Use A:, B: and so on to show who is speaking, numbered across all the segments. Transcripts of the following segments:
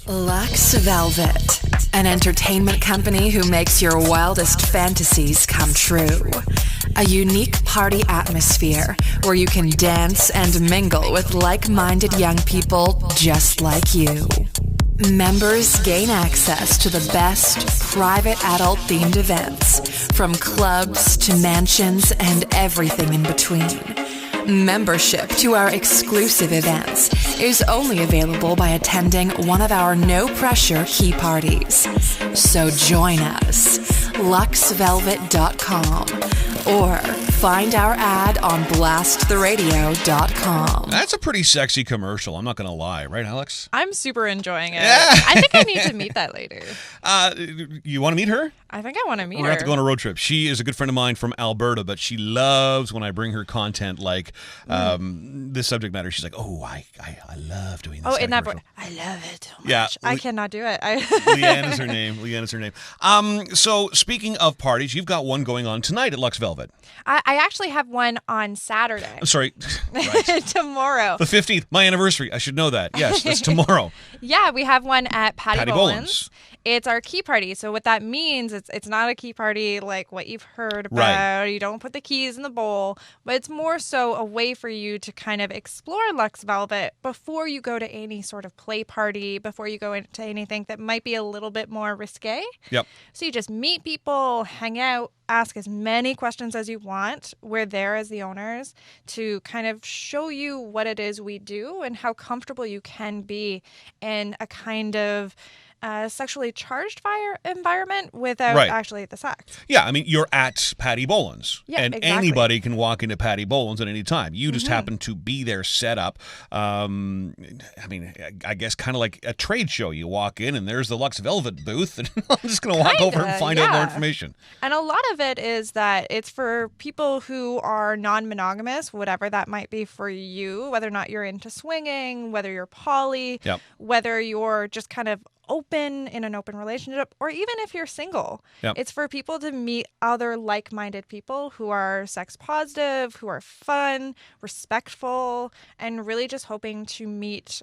A: LuxVelvet, an entertainment company who makes your wildest fantasies come true. A unique party atmosphere where you can dance and mingle with like-minded young people just like you. Members gain access to the best private adult-themed events, from clubs to mansions and everything in between. Membership to our exclusive events is only available by attending one of our no-pressure key parties. So join us, LuxVelvet.com, or find our ad on BlastTheRadio.com.
B: That's a pretty sexy commercial, I'm not going to lie. Right, Alex?
C: I'm super enjoying it.
B: Yeah.
C: I think I need to meet that later.
B: You want to meet her?
C: I think I want to meet
B: We're going to have to go on a road trip. She is a good friend of mine from Alberta, but she loves when I bring her content like this subject matter. She's like, oh, I love doing this.
C: Oh, in that voice. I love it so much.
B: Yeah.
C: I cannot do it.
B: Leanne is her name. So speaking of parties, you've got one going on tonight at LuxVelvet.
C: I actually have one on Saturday.
B: I'm sorry. Right.
C: Tomorrow.
B: The 15th, my anniversary. I should know that. Yes, that's tomorrow.
C: Yeah, we have one at Patty Boland's.
B: Boland's.
C: It's our key party. So what that means, it's not a key party like what you've heard about.
B: Right.
C: You don't put the keys in the bowl, but it's more so a way for you to kind of explore LuxVelvet before you go to any sort of play party, before you go into anything that might be a little bit more risque.
B: Yep.
C: So you just meet people, hang out, ask as many questions as you want. We're there as the owners to kind of show you what it is we do and how comfortable you can be in a kind of sexually charged environment without actually the sex.
B: Yeah, I mean, you're at Patty Boland's.
C: Yeah,
B: and
C: exactly.
B: anybody can walk into Patty Boland's at any time. You just happen to be there set up. I mean, I guess kind of like a trade show. You walk in and there's the LuxVelvet booth, and I'm just going to walk over and find out more information.
C: And a lot of it is that it's for people who are non-monogamous, whatever that might be for you, whether or not you're into swinging, whether you're poly, whether you're just kind of open in an open relationship, or even if you're single. It's for people to meet other like-minded people who are sex positive, who are fun, respectful, and really just hoping to meet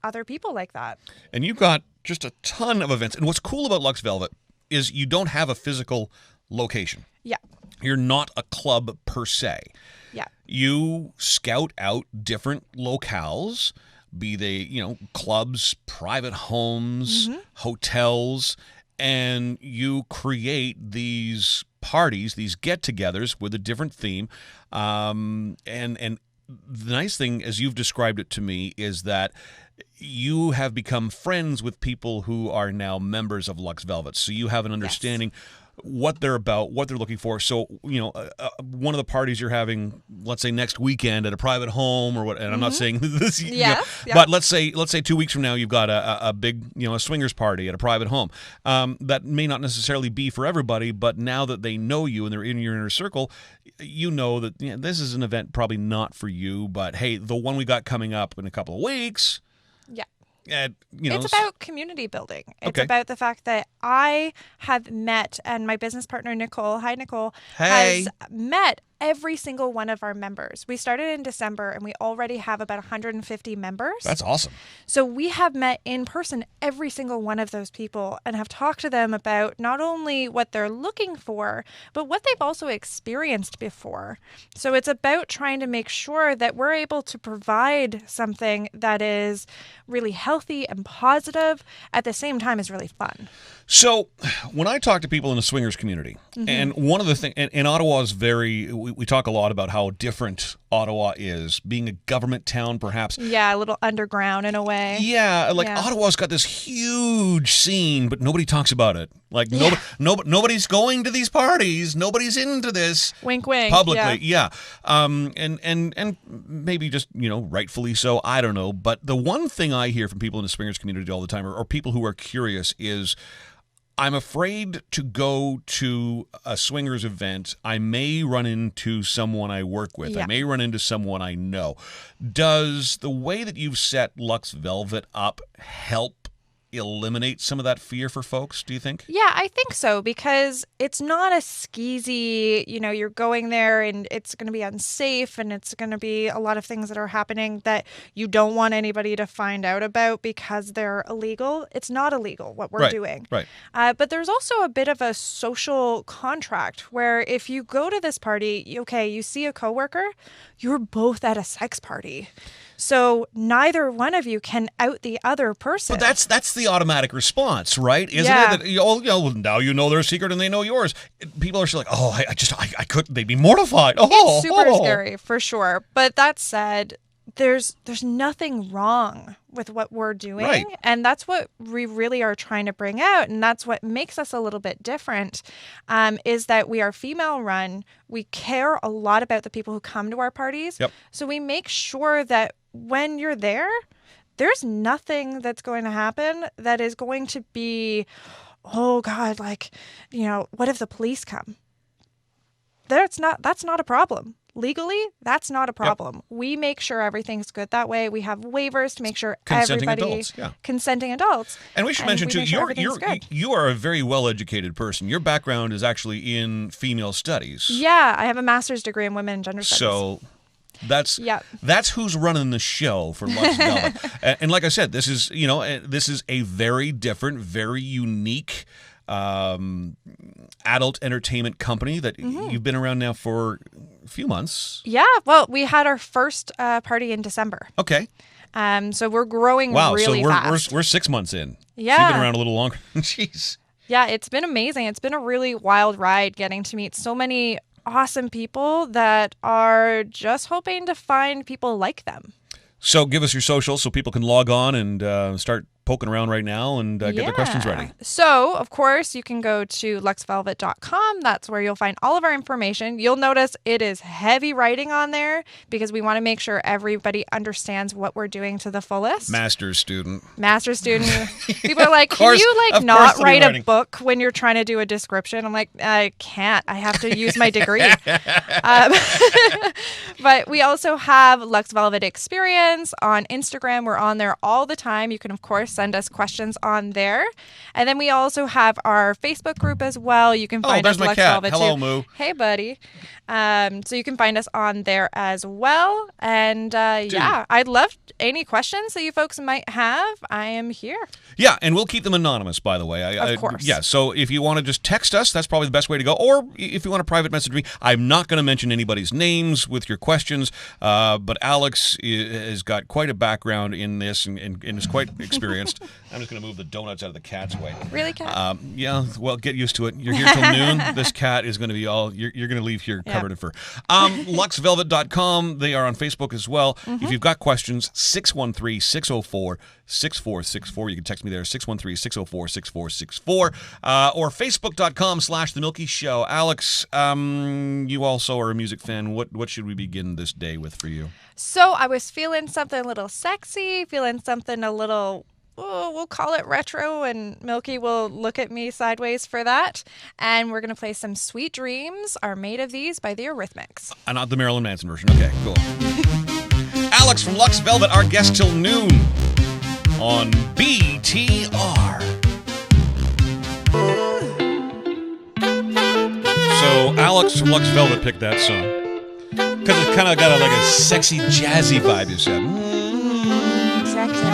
C: other people like that.
B: And you've got just a ton of events. And what's cool about LuxVelvet is you don't have a physical location.
C: Yeah.
B: You're not a club per se.
C: Yeah.
B: You scout out different locales, be they, clubs, private homes, hotels, and you create these parties, these get-togethers with a different theme. And the nice thing, as you've described it to me, is that you have become friends with people who are now members of LuxVelvet. So you have an understanding what they're about, what they're looking for. So, one of the parties you're having, let's say next weekend at a private home or what, and I'm not saying this, but let's say 2 weeks from now, you've got a big, a swingers party at a private home. That may not necessarily be for everybody, but now that they know you and they're in your inner circle, you know that this is an event probably not for you, but hey, the one we got coming up in a couple of weeks. Yeah.
C: It's about community building. It's about the fact that I have met, and my business partner, Nicole, has met every single one of our members. We started in December and we already have about 150 members.
B: That's awesome.
C: So we have met in person every single one of those people and have talked to them about not only what they're looking for, but what they've also experienced before. So it's about trying to make sure that we're able to provide something that is really healthy and positive at the same time is really fun.
B: So when I talk to people in the swingers community, and one of the things, and Ottawa is we talk a lot about how different Ottawa is, being a government town perhaps.
C: Yeah, a little underground in a way.
B: Yeah, Ottawa's got this huge scene, but nobody talks about it. Like nobody's going to these parties. Nobody's into this.
C: Wink, wink.
B: Publicly, yeah. And maybe just, rightfully so. I don't know. But the one thing I hear from people in the swingers community all the time, or people who are curious, is I'm afraid to go to a swingers event. I may run into someone I work with. Yeah. I may run into someone I know. Does the way that you've set LuxVelvet up help eliminate some of that fear for folks, do you think?
C: Yeah, I think so, because it's not a skeezy, you're going there and it's going to be unsafe and it's going to be a lot of things that are happening that you don't want anybody to find out about because they're illegal. It's not illegal what we're doing.
B: Right.
C: But there's also a bit of a social contract where if you go to this party, you see a coworker, you're both at a sex party. So neither one of you can out the other person.
B: But that's the automatic response, right? Isn't it? That, now you know their secret and they know yours. People are just like, oh, I couldn't. They'd be mortified. Oh,
C: it's super scary for sure. But that said, there's nothing wrong with what we're doing.
B: Right.
C: And that's what we really are trying to bring out. And that's what makes us a little bit different, is that we are female run. We care a lot about the people who come to our parties.
B: Yep.
C: So we make sure that when you're there, there's nothing that's going to happen that is going to be, oh God, what if the police come? That's not a problem. Legally, that's not a problem. Yep. We make sure everything's good that way. We have waivers to make sure consenting adults.
B: And we should mention too, you are a very well-educated person. Your background is actually in female studies.
C: Yeah, I have a master's degree in women and gender studies.
B: So that's who's running the show for LuxVelvet. And like I said, this is a very different, very unique adult entertainment company that you've been around now for a few months.
C: Yeah, well, we had our first party in December.
B: Okay.
C: So we're growing really fast.
B: We're 6 months in.
C: Yeah.
B: So you've been around a little longer. Jeez.
C: Yeah, it's been amazing. It's been a really wild ride getting to meet so many awesome people that are just hoping to find people like them.
B: So give us your socials so people can log on and start poking around right now and get their questions ready.
C: So, of course, you can go to LuxVelvet.com. That's where you'll find all of our information. You'll notice it is heavy writing on there because we want to make sure everybody understands what we're doing to the fullest.
B: Master's student.
C: People are like, can you not write a book when you're trying to do a description? I'm like, I can't. I have to use my degree. But we also have LuxVelvet Experience on Instagram. We're on there all the time. You can, of course, send us questions on there. And then we also have our Facebook group as well. You can find us
B: my cat.
C: LuxVelvet
B: Hello,
C: too.
B: Moo.
C: Hey, buddy. So you can find us on there as well. And I'd love any questions that you folks might have. I am here.
B: Yeah, and we'll keep them anonymous, by the way.
C: Of course.
B: Yeah, so if you want to just text us, that's probably the best way to go. Or if you want to private message me, I'm not going to mention anybody's names with your questions, but Alex has got quite a background in this and is quite experienced. I'm just going to move the donuts out of the cat's way.
C: Really, cat?
B: Yeah, well, get used to it. You're here till noon. This cat is going to be you're going to leave here covered in fur. LuxVelvet.com. They are on Facebook as well. If you've got questions, 613-604-6464. You can text me there, 613-604-6464. Or Facebook.com/The Milky Show. Alex, you also are a music fan. What should we begin this day with for you?
C: So I was feeling something a little sexy, feeling something a little, we'll call it retro, and Milky will look at me sideways for that. And we're going to play some Sweet Dreams Are Made of These by the Eurythmics.
B: Not the Marilyn Manson version. Okay, cool. Alex from LuxVelvet, our guest till noon on BTR. So Alex from LuxVelvet picked that song because it's kind of got a sexy, jazzy vibe, you said. Sexy.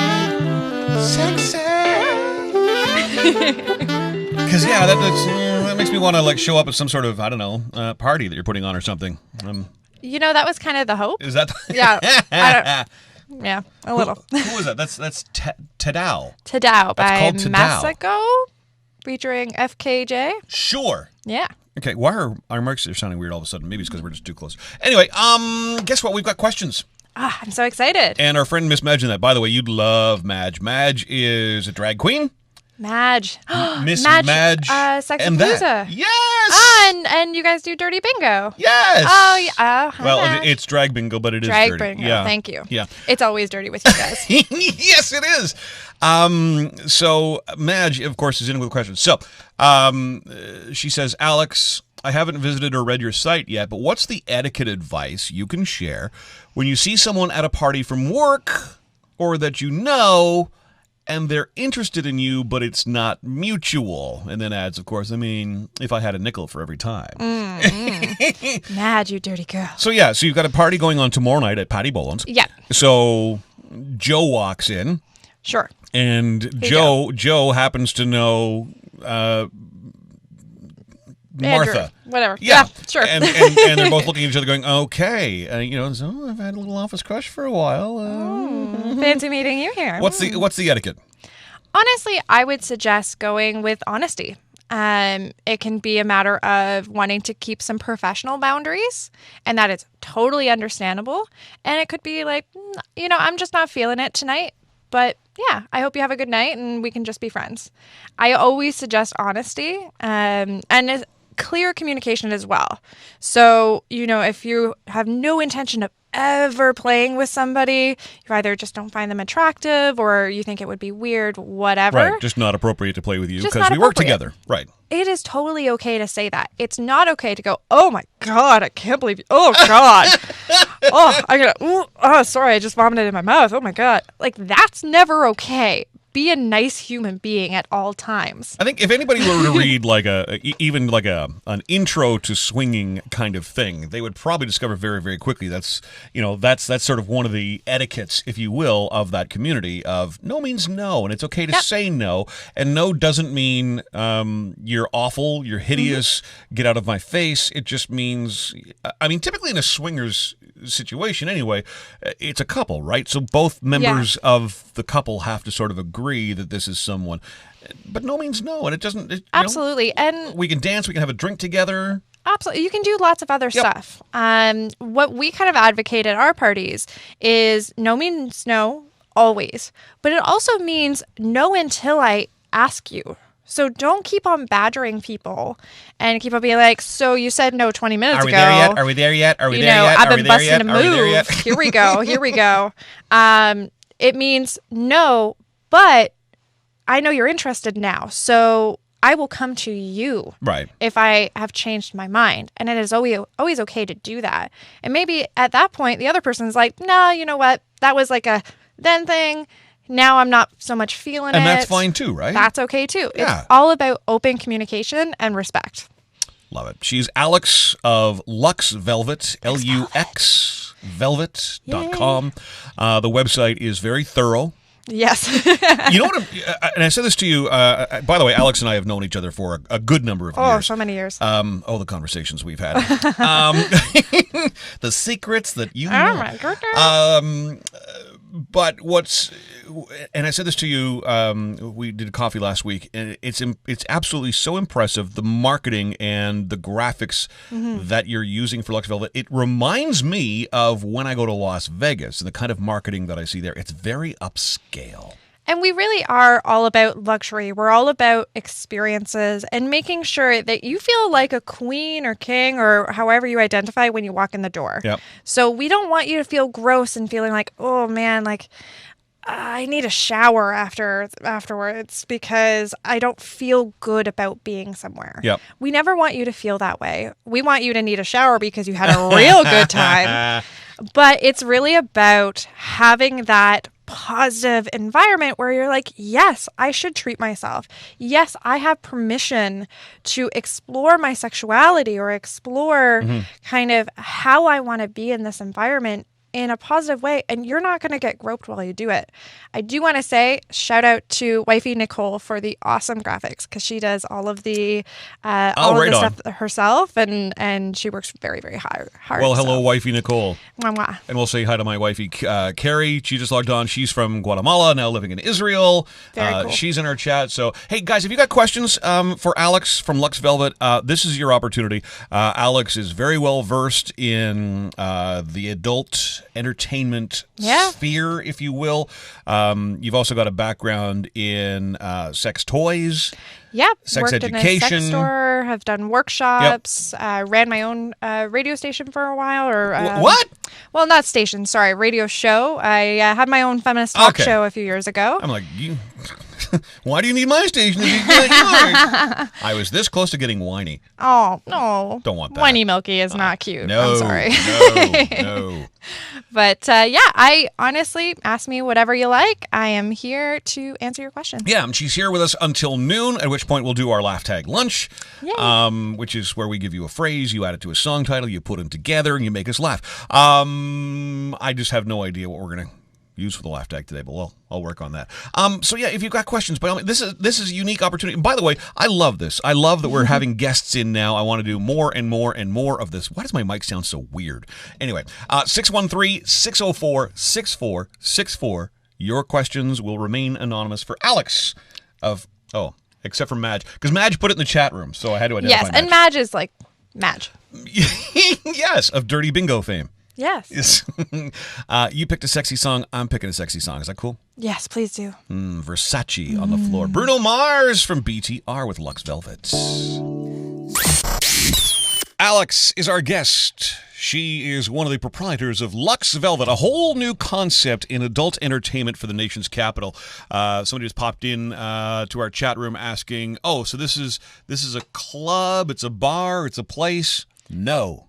B: Because, that makes me want to, show up at some sort of, party that you're putting on or something.
C: That was kind of the hope.
B: Is that?
C: Yeah. Yeah, a little.
B: Who is that? That's Tadao.
C: Tadao by
B: Tadao.
C: Masako, featuring FKJ.
B: Sure.
C: Yeah.
B: Okay, why are our mics are sounding weird all of a sudden? Maybe it's because we're just too close. Anyway, guess what? We've got questions.
C: I'm so excited.
B: And our friend Miss Madge in that. By the way, you'd love Madge. Madge is a drag queen.
C: Madge.
B: Miss Madge.
C: Sexy Palooza.
B: Yes.
C: And you guys do Dirty Bingo.
B: Yes.
C: Oh, yeah.
B: Well, it's drag bingo, but it is
C: drag
B: dirty.
C: Bingo.
B: Yeah.
C: Thank you.
B: Yeah.
C: It's always dirty with you guys.
B: Yes, it is. So Madge, of course, is in with questions. So she says, Alex, I haven't visited or read your site yet, but what's the etiquette advice you can share when you see someone at a party from work or that you know and they're interested in you, but it's not mutual. And then adds, of course, I mean, if I had a nickel for every time.
C: Mad, you dirty girl.
B: So you've got a party going on tomorrow night at Patty Boland's.
C: Yeah.
B: So Joe walks in.
C: Sure.
B: And Joe happens to know Martha.
C: Andrew, whatever.
B: Yeah,
C: sure.
B: And they're both looking at each other going, okay. So I've had a little office crush for a while.
C: Fancy meeting you here.
B: What's the etiquette?
C: Honestly, I would suggest going with honesty. It can be a matter of wanting to keep some professional boundaries, and that is totally understandable. And it could be like, I'm just not feeling it tonight, but yeah, I hope you have a good night and we can just be friends. I always suggest honesty and clear communication as well. So, if you have no intention of ever playing with somebody, you either just don't find them attractive or you think it would be weird, whatever.
B: Right, just not appropriate to play with you because we work together. Right.
C: It is totally okay to say that. It's not okay to go, oh my God, I can't believe you. Oh God. Sorry, I just vomited in my mouth. Oh my God. Like, that's never okay. Be a nice human being at all times.
B: I think if anybody were to read an intro to swinging kind of thing, they would probably discover very, very quickly that's sort of one of the etiquettes, if you will, of that community of no means no, and it's okay to say no, and no doesn't mean you're awful, you're hideous, get out of my face. It just means, typically in a swingers situation anyway, it's a couple, right? So both members of the couple have to sort of agree that this is someone, but no means no, and it doesn't.
C: Absolutely, and
B: we can dance, we can have a drink together.
C: Absolutely, you can do lots of other stuff. What we kind of advocate at our parties is no means no, always, but it also means no until I ask you. So don't keep on badgering people and keep on being like, so you said no 20 minutes ago.
B: Are we there yet? Are we there yet?
C: I've been busting a move. Here we go. It means no, but I know you're interested now. So I will come to you if I have changed my mind. And it is always okay to do that. And maybe at that point, the other person's like, no, you know what? That was like a then thing. Now I'm not so much feeling it.
B: And that's fine too, right?
C: That's okay too.
B: Yeah.
C: It's all about open communication and respect.
B: Love it. She's Alex of LuxVelvet, Lux velvet.com. The website is very thorough.
C: Yes.
B: You know what? And I said this to you. By the way, Alex and I have known each other for a good number of years.
C: Oh, so many years.
B: The conversations we've had. The secrets that you know.
C: Oh, my goodness.
B: But and I said this to you, we did a coffee last week, and it's absolutely so impressive, the marketing and the graphics that you're using for LuxVelvet. It reminds me of when I go to Las Vegas and the kind of marketing that I see there. It's very upscale.
C: And we really are all about luxury. We're all about experiences and making sure that you feel like a queen or king or however you identify when you walk in the door.
B: Yep.
C: So we don't want you to feel gross and feeling like, oh man, like I need a shower afterwards because I don't feel good about being somewhere.
B: Yep.
C: We never want you to feel that way. We want you to need a shower because you had a real good time. But it's really about having that positive environment where you're like, yes, I should treat myself. Yes, I have permission to explore my sexuality or explore kind of how I want to be in this environment in a positive way, and you're not going to get groped while you do it. I do want to say shout out to wifey Nicole for the awesome graphics because she does all of the stuff herself, and she works very, very hard.
B: Well, hello, wifey Nicole.
C: Mwah, mwah.
B: And we'll say hi to my wifey Carrie. She just logged on. She's from Guatemala, now living in Israel.
C: Very cool. She's
B: in our chat. So, hey guys, if you got questions for Alex from LuxVelvet, this is your opportunity. Alex is very well versed in the adult entertainment sphere, if you will. You've also got a background in sex toys.
C: Yep.
B: Sex
C: worked
B: education.
C: In a sex store, have done workshops, ran my own radio station for a while.
B: What?
C: Well, not station, sorry, radio show. I had my own feminist talk show a few years ago.
B: I'm like, you... Why do you need my station if you got yours? I was this close to getting whiny.
C: Oh, no.
B: Don't want that.
C: Whiny Milky is not cute.
B: No,
C: I'm sorry.
B: No.
C: But I honestly, ask me whatever you like. I am here to answer your questions.
B: Yeah, and she's here with us until noon, at which point we'll do our laugh tag lunch, which is where we give you a phrase, you add it to a song title, you put them together, and you make us laugh. I just have no idea what we're going to use for the laugh tag today, but I'll work on that. So yeah, if you've got questions, by all means, this is a unique opportunity. And by the way, I love this. I love that we're having guests in now. I want to do more and more and more of this. Why does my mic sound so weird? Anyway, 613-604-6464. Your questions will remain anonymous for Alex except for Madge, because Madge put it in the chat room, so I had to identify
C: Yes, and Madge is like Madge.
B: Yes, of Dirty Bingo fame.
C: Yes.
B: You picked a sexy song. I'm picking a sexy song. Is that cool?
C: Yes, please do.
B: Versace on the floor. Bruno Mars from BTR with LuxVelvet. Alex is our guest. She is one of the proprietors of LuxVelvet, a whole new concept in adult entertainment for the nation's capital. Somebody just popped in to our chat room asking, so this is a club, it's a bar, it's a place? No,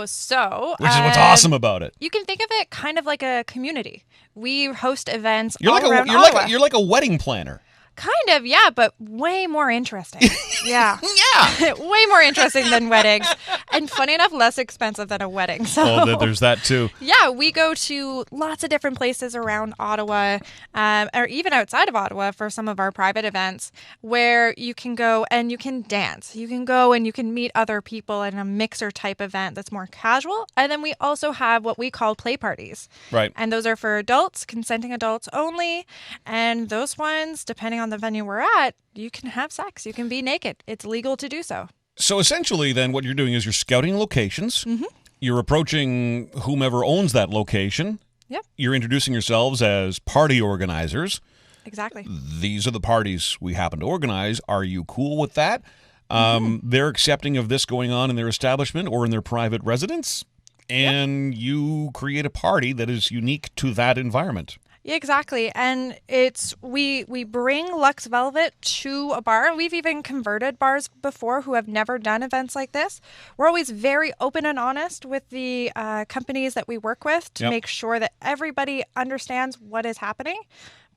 B: so... Which is what's awesome about it.
C: You can think of it kind of like a community. We host events
B: you're
C: around Ottawa.
B: You're like a wedding planner.
C: Kind of, yeah, but way more interesting. Yeah.
B: Yeah.
C: Way more interesting than weddings. And funny enough, less expensive than a wedding. So
B: there's that too.
C: Yeah, we go to lots of different places around Ottawa, or even outside of Ottawa for some of our private events, where you can go and you can dance. You can go and you can meet other people in a mixer type event that's more casual. And then we also have what we call play parties.
B: Right.
C: And those are for adults, consenting adults only. And those ones, depending on the venue we're at, you can have sex. You can be naked. It's legal to do so.
B: So essentially then what you're doing is you're scouting locations.
C: Mm-hmm.
B: You're approaching whomever owns that location.
C: Yep.
B: You're introducing yourselves as party organizers.
C: Exactly.
B: These are the parties we happen to organize. Are you cool with that? They're accepting of this going on in their establishment or in their private residence. And you create a party that is unique to that environment.
C: Yeah, exactly. And it's we bring LuxVelvet to a bar. We've even converted bars before who have never done events like this. We're always very open and honest with the companies that we work with to make sure that everybody understands what is happening.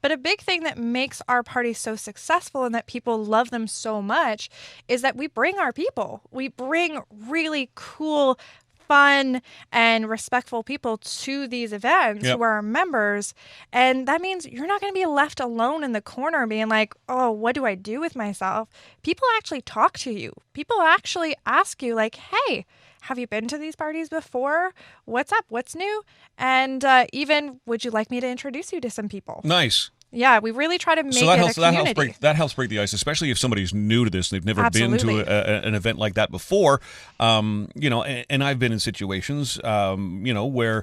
C: But a big thing that makes our parties so successful and that people love them so much is that we bring our people. We bring really cool, fun and respectful people to these events who are our members. And that means you're not going to be left alone in the corner being like, oh, what do I do with myself? People actually talk to you. People actually ask you like, hey, have you been to these parties before? What's up? What's new? And even, would you like me to introduce you to some people?
B: Nice.
C: Yeah, we really try to make it a community.
B: That helps break the ice, especially if somebody's new to this and they've never been to an event like that before. And I've been in situations, where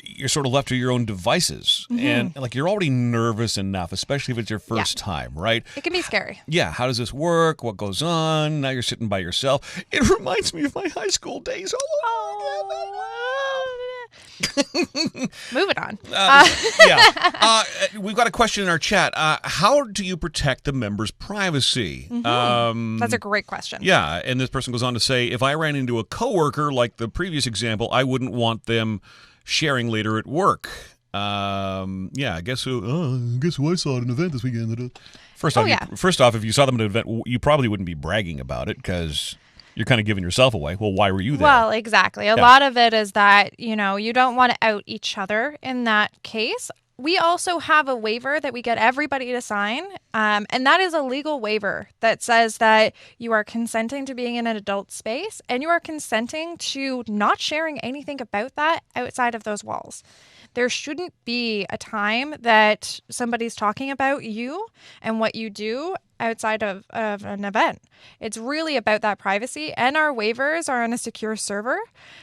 B: you're sort of left to your own devices. And like you're already nervous enough, especially if it's your first time, right?
C: It can be scary.
B: Yeah. How does this work? What goes on? Now you're sitting by yourself. It reminds me of my high school days.
C: Moving on.
B: We've got a question in our chat. How do you protect the members' privacy?
C: That's a great question.
B: Yeah, and this person goes on to say, if I ran into a coworker like the previous example, I wouldn't want them sharing later at work. Guess who I saw at an event this weekend? First off, if you saw them at an event, you probably wouldn't be bragging about it because you're kind of giving yourself away. Well, why were you there?
C: Well, exactly. A lot of it is that, you don't want to out each other in that case. We also have a waiver that we get everybody to sign, and that is a legal waiver that says that you are consenting to being in an adult space and you are consenting to not sharing anything about that outside of those walls. There shouldn't be a time that somebody's talking about you and what you do outside of an event. It's really about that privacy, and our waivers are on a secure server.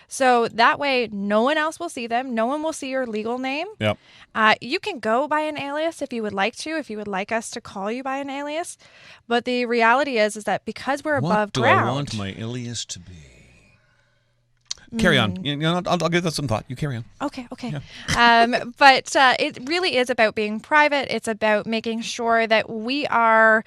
C: So that way, no one else will see them. No one will see your legal name.
B: Yep.
C: You can go by an alias if you would like to, if you would like us to call you by an alias. But the reality is that because we're above ground...
B: What do I want my alias to be? Carry on. You know, I'll give that some thought. You carry on.
C: Okay.
B: Yeah.
C: But it really is about being private. It's about making sure that we are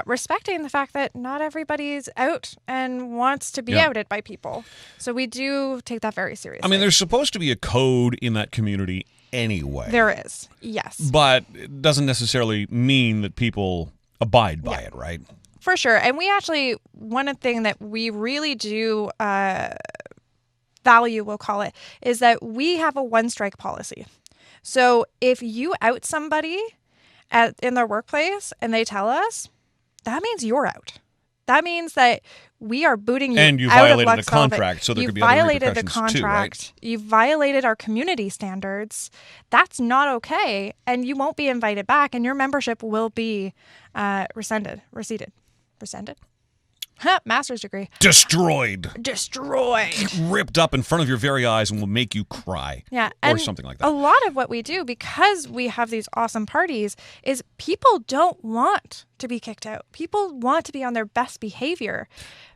C: respecting the fact that not everybody's out and wants to be outed by people. So we do take that very seriously.
B: I mean, there's supposed to be a code in that community anyway.
C: There is, yes.
B: But it doesn't necessarily mean that people abide by it, right?
C: For sure. And we actually, one thing that we really do value, we'll call it, is that we have a one-strike policy. So if you out somebody in their workplace and they tell us, that means you're out. That means that we are booting you out of LuxVelvet.
B: And you violated the contract, so there could be other repercussions too, right?
C: You violated our community standards. That's not okay, and you won't be invited back, and your membership will be rescinded. Master's degree.
B: Destroyed. Ripped up in front of your very eyes and will make you cry.
C: Yeah.
B: Or something like that.
C: A lot of what we do, because we have these awesome parties, is people don't want to be kicked out. People want to be on their best behavior.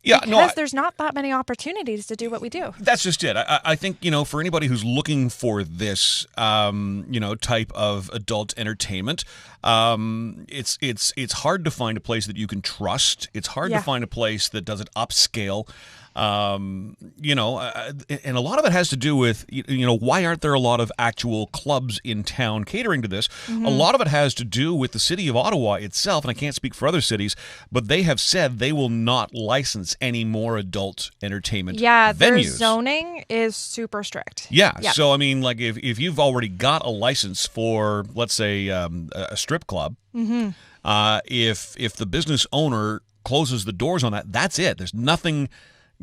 B: Yeah,
C: because there's not that many opportunities to do what we do.
B: That's just it. I think, you know, for anybody who's looking for this, you know, type of adult entertainment, it's hard to find a place that you can trust. It's hard to find a place that does it upscale. You know, and a lot of it has to do with, you know, why aren't there a lot of actual clubs in town catering to this? Mm-hmm. A lot of it has to do with the city of Ottawa itself, and I can't speak for other cities, but they have said they will not license any more adult entertainment venues.
C: Their zoning is super strict.
B: Yeah, so I mean, like if you've already got a license for, let's say, a strip club,
C: mm-hmm.
B: If the business owner closes the doors on that, that's it. There's nothing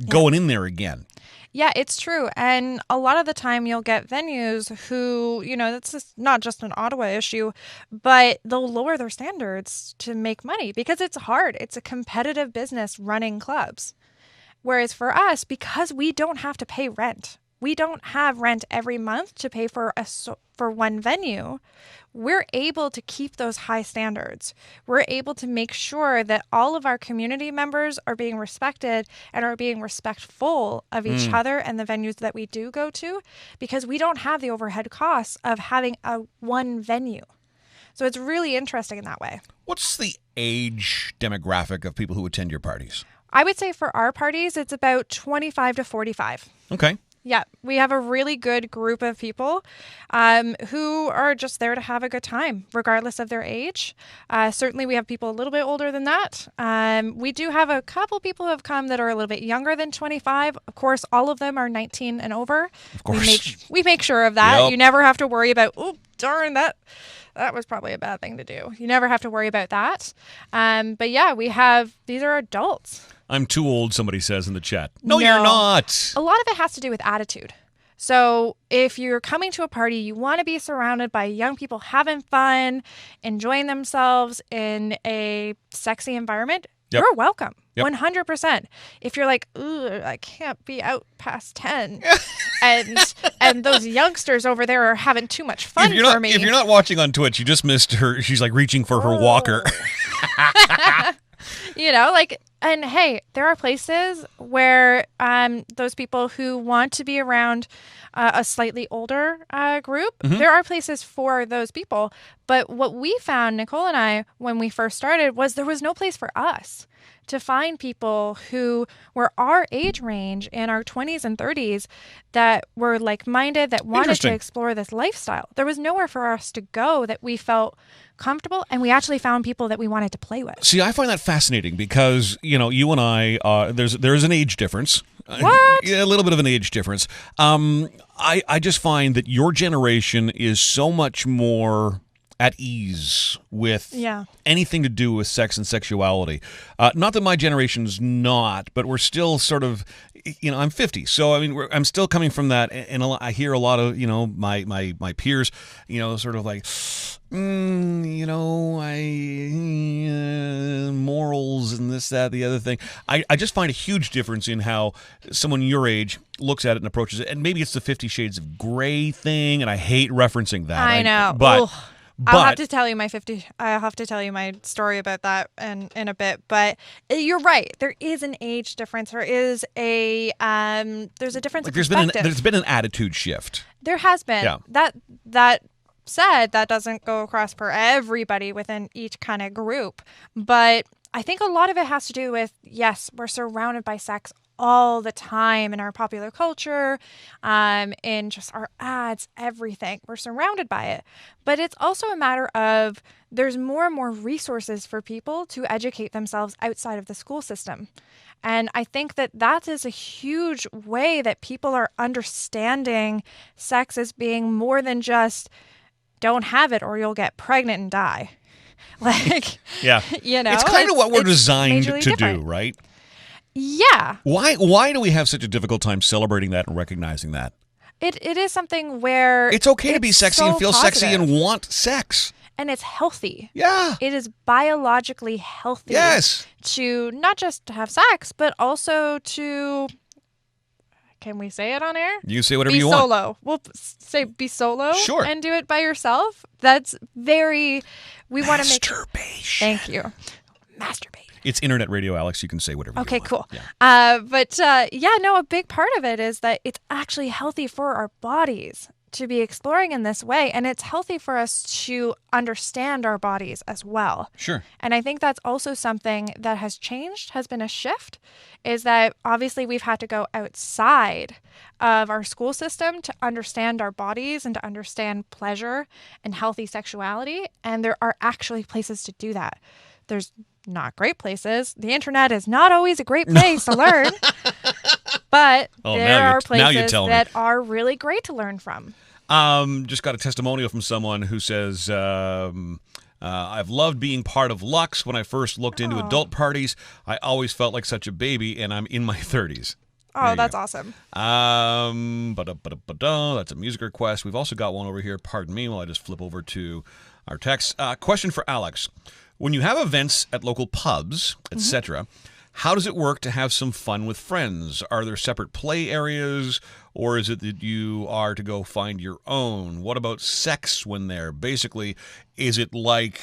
B: going in there again.
C: Yeah, it's true. And a lot of the time you'll get venues who, you know, that's just not just an Ottawa issue, but they'll lower their standards to make money because it's hard. It's a competitive business running clubs. Whereas for us, because we don't have to pay rent, we don't have rent every month to pay for one venue, we're able to keep those high standards. We're able to make sure that all of our community members are being respected and are being respectful of each other and the venues that we do go to, because we don't have the overhead costs of having one venue. So it's really interesting in that way.
B: What's the age demographic of people who attend your parties?
C: I would say for our parties, it's about 25 to 45.
B: Okay.
C: Yeah, we have a really good group of people who are just there to have a good time, regardless of their age. Certainly, we have people a little bit older than that. We do have a couple people who have come that are a little bit younger than 25. Of course, all of them are 19 and over.
B: Of course.
C: We make sure of that.
B: Yep.
C: You never have to worry about, oh, darn, that was probably a bad thing to do. You never have to worry about that. But yeah, these are adults.
B: I'm too old, somebody says in the chat. No, you're not.
C: A lot of it has to do with attitude. So if you're coming to a party, you want to be surrounded by young people having fun, enjoying themselves in a sexy environment.
B: Yep.
C: You're welcome.
B: Yep.
C: 100%. If you're like, ooh, I can't be out past 10 and those youngsters over there are having too much fun for me.
B: If you're not watching on Twitch, you just missed her. She's like reaching for her walker.
C: You know, like, and hey, there are places where those people who want to be around a slightly older group, there are places for those people. But what we found, Nicole and I, when we first started, was there was no place for us to find people who were our age range in our 20s and 30s that were like-minded, that wanted to explore this lifestyle. There was nowhere for us to go that we felt comfortable, and we actually found people that we wanted to play with.
B: See, I find that fascinating because, you know, you and I, there's an age difference.
C: What?
B: A little bit of an age difference. I just find that your generation is so much more at ease with anything to do with sex and sexuality. Not that my generation's not, but we're still sort of, you know, I'm 50, so I mean, I'm still coming from that, and I hear a lot of, you know, my peers, you know, sort of like, you know, morals and this, that, the other thing. I just find a huge difference in how someone your age looks at it and approaches it, and maybe it's the 50 Shades of Grey thing, and I hate referencing that.
C: I know,
B: but.
C: I'll have to tell you my story about that in a bit. But you're right. There is an age difference. There's a difference in perspective.
B: There's been an attitude shift.
C: There has been.
B: Yeah.
C: That said, that doesn't go across for everybody within each kind of group. But I think a lot of it has to do with, yes, we're surrounded by sex all the time in our popular culture, in just our ads, everything. We're surrounded by it. But it's also a matter of there's more and more resources for people to educate themselves outside of the school system. And I think that is a huge way that people are understanding sex as being more than just don't have it or you'll get pregnant and die. Like,
B: yeah, it's kind of what we're designed to do, right?
C: Yeah.
B: Why do we have such a difficult time celebrating that and recognizing that?
C: It is something where
B: it's okay to be sexy and feel sexy and want sex.
C: And it's healthy.
B: Yeah.
C: It is biologically healthy.
B: Yes.
C: To not just have sex, but also to, can we say it on air?
B: You say whatever you want.
C: Be solo. We'll say be solo.
B: Sure.
C: And do it by yourself. That's we want to make.
B: Masturbation.
C: Thank you. Masturbate.
B: It's internet radio, Alex. You can say whatever you want.
C: Okay, cool.
B: Yeah.
C: A big part of it is that it's actually healthy for our bodies to be exploring in this way. And it's healthy for us to understand our bodies as well.
B: Sure.
C: And I think that's also something that has changed, has been a shift, is that obviously we've had to go outside of our school system to understand our bodies and to understand pleasure and healthy sexuality. And there are actually places to do that. There's not great places. The internet is not always a great place to learn, but there are places that are really great to learn from.
B: Just got a testimonial from someone who says, I've loved being part of Lux. When I first looked into adult parties, I always felt like such a baby, and I'm in my 30s.
C: Oh, that's awesome.
B: That's a music request. We've also got one over here. Pardon me while I just flip over to our text. Question for Alex. When you have events at local pubs, etc., how does it work to have some fun with friends? Are there separate play areas, or is it that you are to go find your own? What about sex when there? Basically, is it like,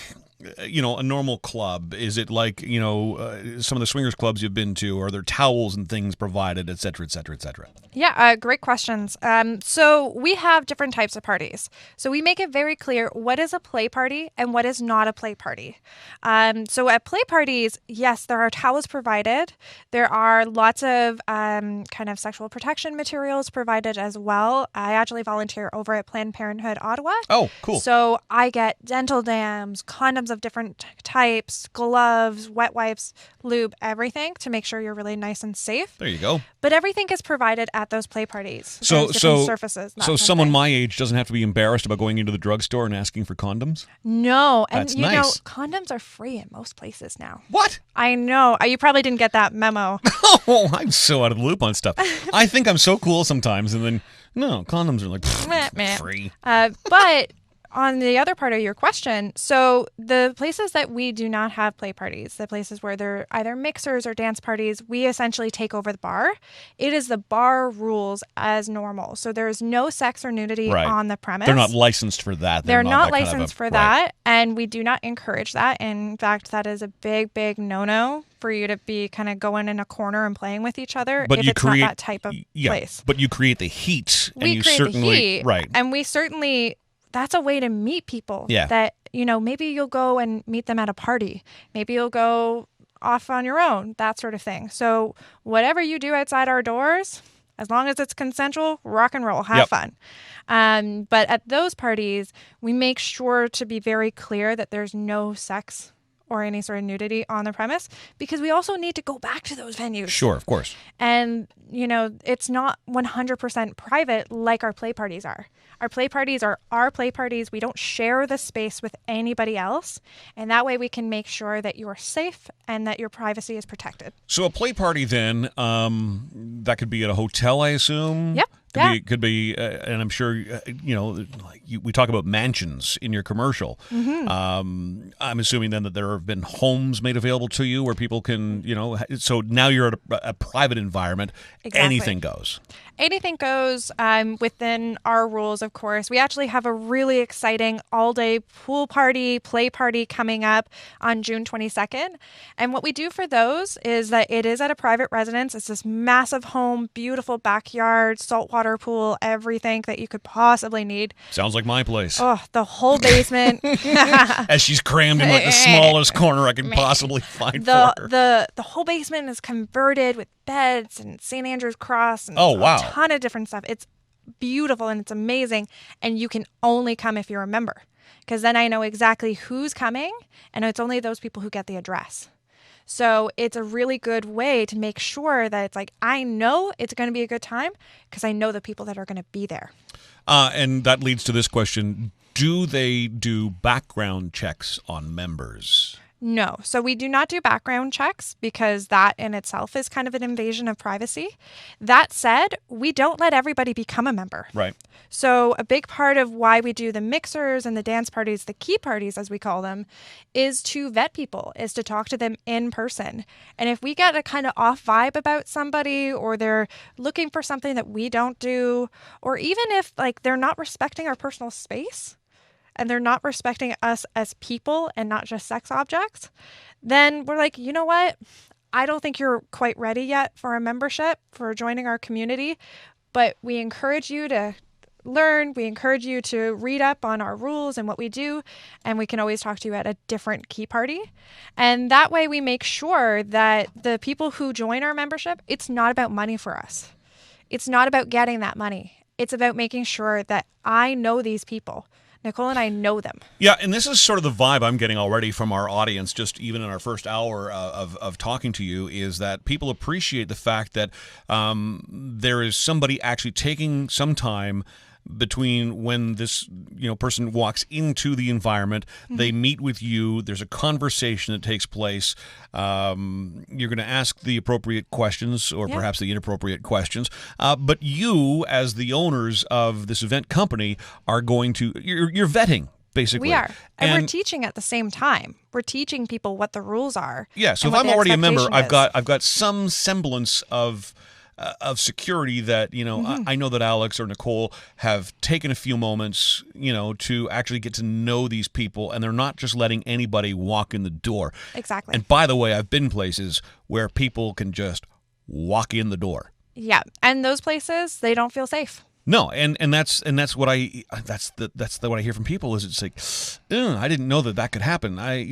B: a normal club? Is it like, some of the swingers clubs you've been to? Are there towels and things provided, et cetera, et cetera, et cetera?
C: Yeah, great questions. So we have different types of parties. So we make it very clear what is a play party and what is not a play party. So at play parties, yes, there are towels provided. There are lots of kind of sexual protection materials provided as well. I actually volunteer over at Planned Parenthood Ottawa.
B: Oh, cool.
C: So I get dental dams, condoms of different types, gloves, wet wipes, lube, everything to make sure you're really nice and safe.
B: There you go.
C: But everything is provided at those play parties.
B: So
C: surfaces.
B: So someone my age doesn't have to be embarrassed about going into the drugstore and asking for condoms?
C: No. And
B: that's nice.
C: Condoms are free in most places now.
B: What?
C: I know. You probably didn't get that memo.
B: Oh, I'm so out of the loop on stuff. I think I'm so cool sometimes, and then, no, condoms are like free.
C: But on the other part of your question, so the places that we do not have play parties, the places where they're either mixers or dance parties, we essentially take over the bar. It is the bar rules as normal. So there is no sex or nudity on the premise.
B: They're not licensed for that.
C: They're not licensed for that, and we do not encourage that. In fact, that is a big, big no-no for you to be kind of going in a corner and playing with each other if it's not that type of place.
B: But you create the heat.
C: We create the heat, and we certainly... That's a way to meet people that, maybe you'll go and meet them at a party. Maybe you'll go off on your own, that sort of thing. So whatever you do outside our doors, as long as it's consensual, rock and roll, have fun. But at those parties, we make sure to be very clear that there's no sex or any sort of nudity on the premise, because we also need to go back to those venues.
B: Sure, of course.
C: And, it's not 100% private like our play parties are. Our play parties are our play parties. We don't share the space with anybody else. And that way we can make sure that you're safe and that your privacy is protected.
B: So a play party then, that could be at a hotel, I assume?
C: Yep.
B: Could be, and I'm sure, we talk about mansions in your commercial. I'm assuming then that there have been homes made available to you where people can, so now you're at a private environment.
C: Exactly.
B: Anything goes.
C: Anything goes within our rules, of course. We actually have a really exciting all-day pool party, play party coming up on June 22nd. And what we do for those is that it is at a private residence. It's this massive home, beautiful backyard, saltwater pool, everything that you could possibly need.
B: Sounds like my place.
C: Oh, the whole basement.
B: As she's crammed in like the smallest corner I can possibly find for her.
C: The whole basement is converted with beds and St. Andrew's Cross and
B: wow.
C: a ton of different stuff. It's beautiful and it's amazing. And you can only come if you're a member, because then I know exactly who's coming, and it's only those people who get the address. So it's a really good way to make sure that it's like, I know it's going to be a good time because I know the people that are going to be there.
B: And that leads to this question. Do they do background checks on members?
C: No. So we do not do background checks because that in itself is kind of an invasion of privacy. That said, we don't let everybody become a member.
B: Right.
C: So a big part of why we do the mixers and the dance parties, the key parties as we call them, is to vet people, is to talk to them in person. And if we get a kind of off vibe about somebody, or they're looking for something that we don't do, or even if like they're not respecting our personal space, and they're not respecting us as people and not just sex objects, then we're like, you know what? I don't think you're quite ready yet for a membership, for joining our community, but we encourage you to learn. We encourage you to read up on our rules and what we do, and we can always talk to you at a different key party. And that way we make sure that the people who join our membership, it's not about money for us. It's not about getting that money. It's about making sure that I know these people. Nicole and I know them. Yeah,
B: and this is sort of the vibe I'm getting already from our audience, just even in our first hour of talking to you, is that people appreciate the fact that there is somebody actually taking some time between when this person walks into the environment, they meet with you, there's a conversation that takes place, you're going to ask the appropriate questions or perhaps the inappropriate questions, but you as the owners of this event company are going to, you're vetting. Basically.
C: We are. And we're teaching at the same time. We're teaching people what the rules are.
B: Yeah, so if I'm already a member, I've got some semblance of security that, I know that Alex or Nicole have taken a few moments, to actually get to know these people, and they're not just letting anybody walk in the door.
C: Exactly.
B: And by the way, I've been places where people can just walk in the door.
C: Yeah, and those places, they don't feel safe.
B: No, and that's what I what I hear from people is it's like, I didn't know that could happen. And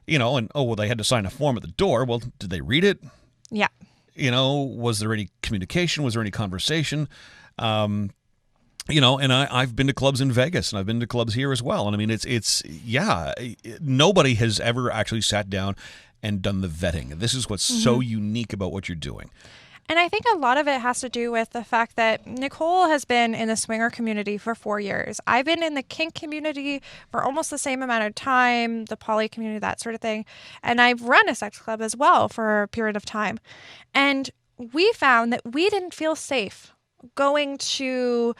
B: they had to sign a form at the door. Well, did they read it?
C: Yeah.
B: Was there any communication? Was there any conversation? And I've been to clubs in Vegas, and I've been to clubs here as well. And I mean, nobody has ever actually sat down and done the vetting. This is what's so unique about what you're doing.
C: And I think a lot of it has to do with the fact that Nicole has been in the swinger community for 4 years. I've been in the kink community for almost the same amount of time, the poly community, that sort of thing. And I've run a sex club as well for a period of time. And we found that we didn't feel safe going to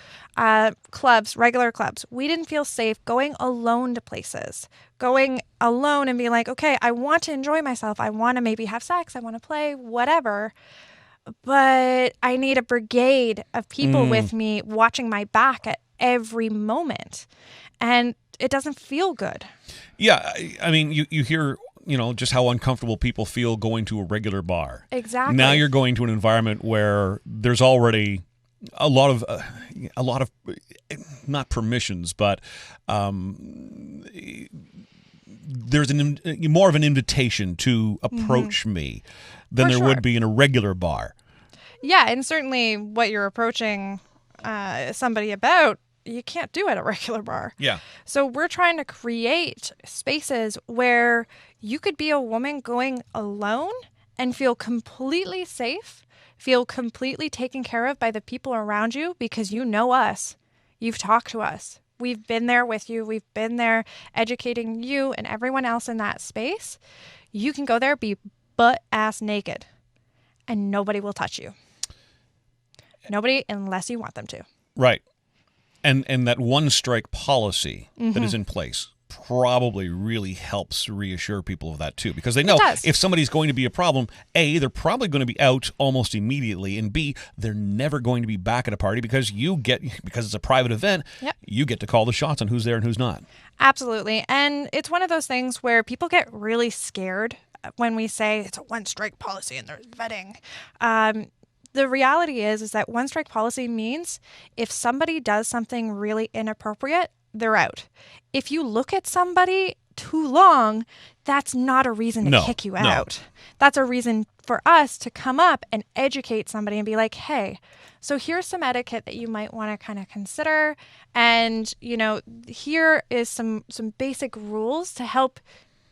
C: clubs, regular clubs. We didn't feel safe going alone to places, going alone and being like, okay, I want to enjoy myself. I want to maybe have sex. I want to play, whatever. But I need a brigade of people with me watching my back at every moment. And it doesn't feel good.
B: Yeah. I mean, you hear, just how uncomfortable people feel going to a regular bar.
C: Exactly.
B: Now you're going to an environment where there's already a lot of not permissions, but there's more of an invitation to approach me than there would be in a regular bar.
C: Yeah, and certainly what you're approaching somebody about, you can't do at a regular bar.
B: Yeah.
C: So we're trying to create spaces where you could be a woman going alone and feel completely safe, feel completely taken care of by the people around you because you know us. You've talked to us. We've been there with you. We've been there educating you and everyone else in that space. You can go there, be butt-ass naked, and nobody will touch you. Nobody, unless you want them to.
B: Right. And that one-strike policy that is in place probably really helps reassure people of that too, because they know if somebody's going to be a problem, A, they're probably going to be out almost immediately, and B, they're never going to be back at a party because it's a private event, you get to call the shots on who's there and who's not. Absolutely.
C: And it's one of those things where people get really scared when we say it's a one-strike policy and there's vetting. The reality is that one-strike policy means if somebody does something really inappropriate, they're out. If you look at somebody too long, that's not a reason to kick you out. That's a reason for us to come up and educate somebody and be like, hey, so here's some etiquette that you might want to kind of consider. And, here is some basic rules to help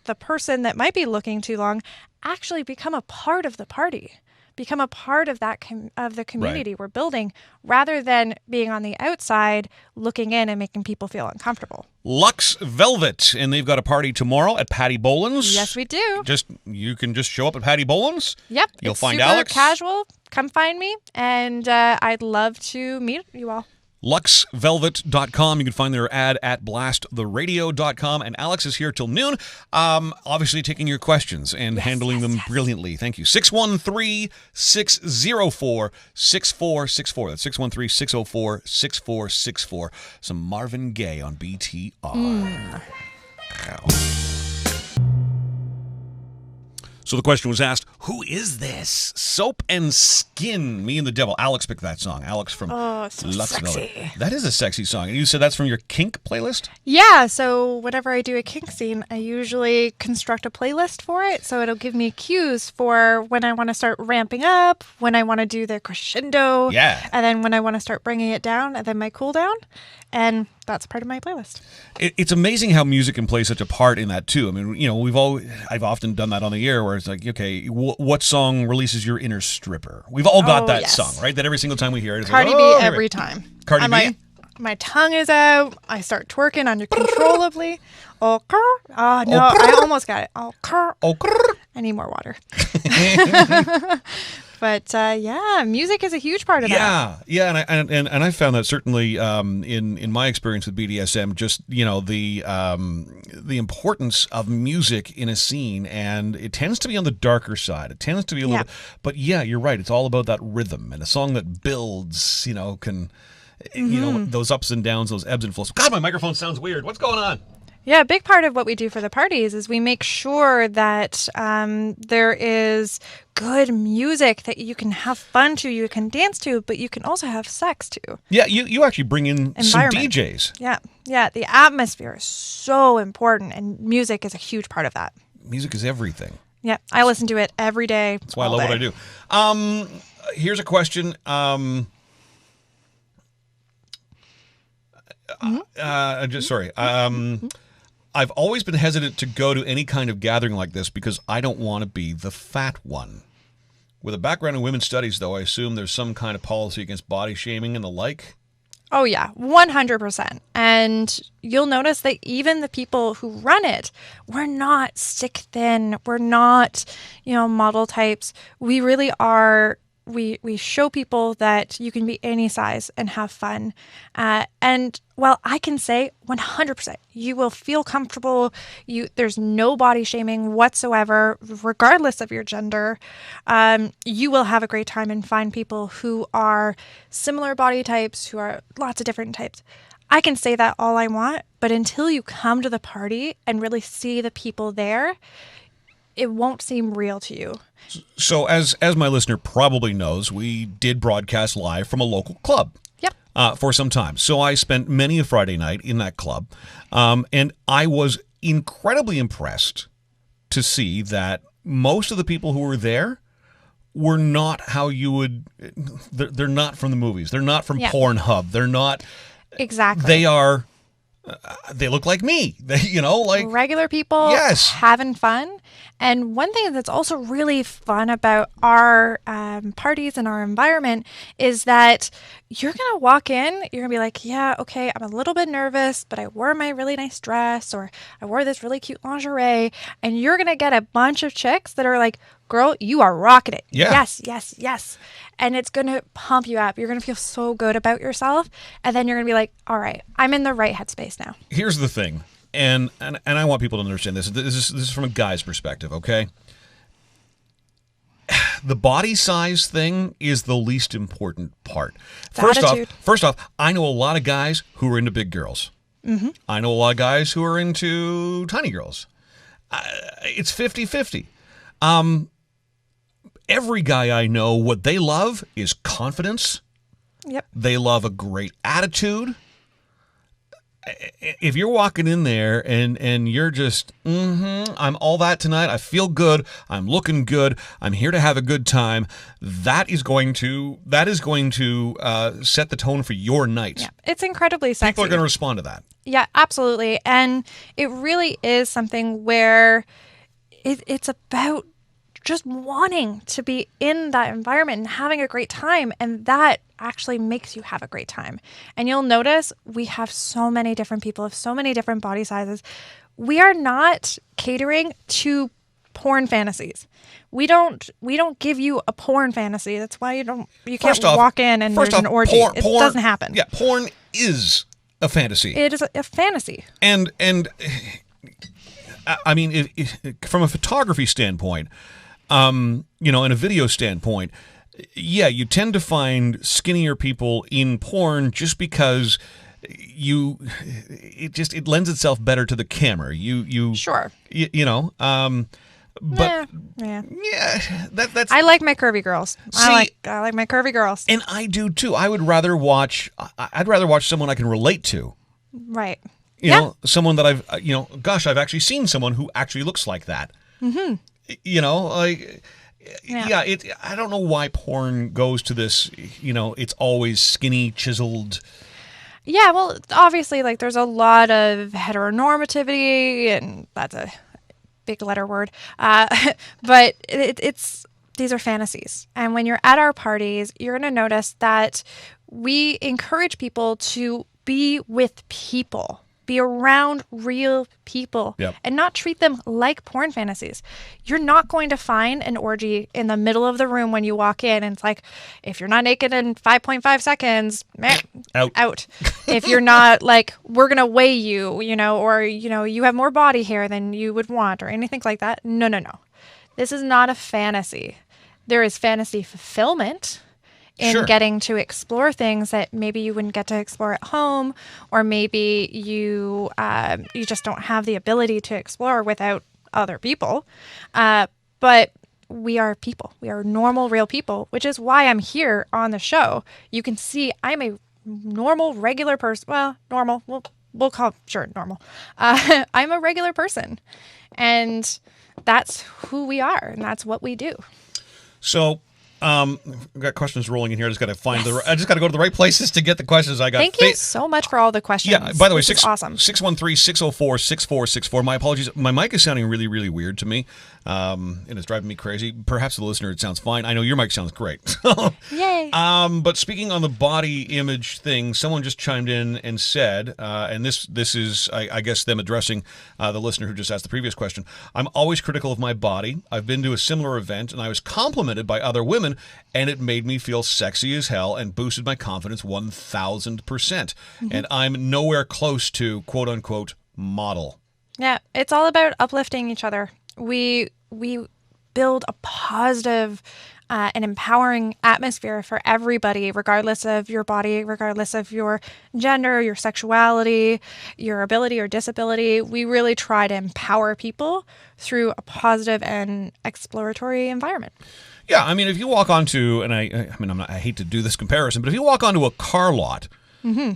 C: the person that might be looking too long actually become a part of the party. Become a part of that of the community we're building, rather than being on the outside looking in and making people feel uncomfortable.
B: LuxVelvet, and they've got a party tomorrow at Patty Boland's.
C: Yes, we do.
B: You can just show up at Patty Boland's.
C: Yep.
B: You'll find
C: super
B: Alex.
C: Casual. Come find me, and I'd love to meet you all.
B: LuxVelvet.com. You can find their ad at blasttheradio.com. And Alex is here till noon, obviously taking your questions and handling them brilliantly. Thank you. 613-604-6464. That's 613-604-6464. Some Marvin Gaye on BTR. So the question was asked, who is this? Soap and Skin, Me and the Devil. Alex picked that song. Alex from LuxVelvet.
C: Sexy.
B: That is a sexy song. And you said that's from your kink playlist?
C: Yeah, so whenever I do a kink scene, I usually construct a playlist for it. So it'll give me cues for when I want to start ramping up, when I want to do the crescendo, and then when I want to start bringing it down, and then my cool down. And that's part of my playlist.
B: It's amazing how music can play such a part in that too. I mean, I've often done that on the air where it's like, okay, what song releases your inner stripper? We've all got that song, right? That every single time we hear it, it's
C: Cardi B every time.
B: Cardi B.
C: My tongue is out. I start twerking uncontrollably. No, I almost got it. I need more water. But music is a huge part of that.
B: Yeah, and I found that certainly in my experience with BDSM, just the importance of music in a scene, and it tends to be on the darker side. It tends to be a little, but you're right. It's all about that rhythm, and a song that builds, can, those ups and downs, those ebbs and flows. God, my microphone sounds weird. What's going on?
C: Yeah, a big part of what we do for the parties is we make sure that there is good music that you can have fun to, you can dance to, but you can also have sex to.
B: Yeah, you actually bring in some DJs.
C: Yeah, the atmosphere is so important, and music is a huge part of that.
B: Music is everything.
C: Yeah, I listen to it every day.
B: That's why I love what I do. Here's a question. I've always been hesitant to go to any kind of gathering like this because I don't want to be the fat one. With a background in women's studies, though, I assume there's some kind of policy against body shaming and the like.
C: Oh, yeah, 100%. And you'll notice that even the people who run it, we're not stick thin. We're not, model types. We really are. We show people that you can be any size and have fun. And while I can say 100%, you will feel comfortable. There's no body shaming whatsoever, regardless of your gender. You will have a great time and find people who are similar body types, who are lots of different types. I can say that all I want, but until you come to the party and really see the people there, it won't seem real to you.
B: So as my listener probably knows, we did broadcast live from a local club.
C: Yep.
B: For some time. So I spent many a Friday night in that club, and I was incredibly impressed to see that most of the people who were there were not how you would... They're not from the movies. They're not from Pornhub. They're not...
C: Exactly.
B: They are... they look like me. They,
C: regular people having fun. And one thing that's also really fun about our parties and our environment is that you're going to walk in, you're going to be like, yeah, okay, I'm a little bit nervous, but I wore my really nice dress, or I wore this really cute lingerie. And you're going to get a bunch of chicks that are like, girl, you are rocking it.
B: Yeah.
C: Yes, yes, yes. And it's going to pump you up. You're going to feel so good about yourself. And then you're going to be like, all right, I'm in the right headspace now.
B: Here's the thing. And I want people to understand this. This is from a guy's perspective, okay? The body size thing is the least important part. First off, I know a lot of guys who are into big girls. Mm-hmm. I know a lot of guys who are into tiny girls. It's 50-50. Every guy I know, what they love is confidence.
C: Yep.
B: They love a great attitude. If you're walking in there and you're just, I'm all that tonight, I feel good, I'm looking good, I'm here to have a good time, that is going to set the tone for your night.
C: Yeah, it's incredibly sexy.
B: People are going to respond to that.
C: Yeah, absolutely. And it really is something where it's about just wanting to be in that environment and having a great time. And that actually makes you have a great time. And you'll notice we have so many different people of so many different body sizes. We are not catering to porn fantasies. We don't give you a porn fantasy. That's why you can't walk in and there's an orgy. It doesn't happen.
B: Yeah, porn is a fantasy.
C: It is a fantasy.
B: And I mean, from a photography standpoint, in a video standpoint, yeah, you tend to find skinnier people in porn just because it lends itself better to the camera.
C: Sure.
B: But
C: yeah,
B: that's.
C: I like my curvy girls.
B: See,
C: I like my curvy girls.
B: And I do too. I'd rather watch someone I can relate to.
C: Right.
B: You know, someone that I've I've actually seen someone who actually looks like that. Mm-hmm. I don't know why porn goes to this, it's always skinny, chiseled.
C: Yeah, well, obviously, there's a lot of heteronormativity, and that's a big letter word. But these are fantasies. And when you're at our parties, you're going to notice that we encourage people to be with people. Be around real people.
B: Yep.
C: And not treat them like porn fantasies. You're not going to find an orgy in the middle of the room when you walk in and it's like, if you're not naked in 5.5 seconds, out. If you're not we're going to weigh you, or, you have more body hair than you would want or anything like that. No. This is not a fantasy. There is fantasy fulfillment in getting to explore things that maybe you wouldn't get to explore at home, or maybe you just don't have the ability to explore without other people. But we are people. We are normal, real people, which is why I'm here on the show. You can see I'm a normal, regular person. Well, normal. We'll call normal. I'm a regular person, and that's who we are, and that's what we do.
B: So. We've got questions rolling in here. I just got to go to the right places to get the questions I got.
C: Thank you so much for all the questions.
B: Yeah, by the way,
C: awesome.
B: 613-604-6464. My apologies. My mic is sounding really, really weird to me. And it's driving me crazy. Perhaps the listener, it sounds fine. I know your mic sounds great.
C: Yay.
B: But speaking on the body image thing, someone just chimed in and said, and this is, I guess, them addressing the listener who just asked the previous question. I'm always critical of my body. I've been to a similar event, and I was complimented by other women, and it made me feel sexy as hell and boosted my confidence 1,000%. Mm-hmm. And I'm nowhere close to, quote unquote, model.
C: Yeah, it's all about uplifting each other. We build a positive and empowering atmosphere for everybody, regardless of your body, regardless of your gender, your sexuality, your ability or disability. We really try to empower people through a positive and exploratory environment.
B: Yeah, I mean, if you walk onto, and I hate to do this comparison, but if you walk onto a car lot, mm-hmm.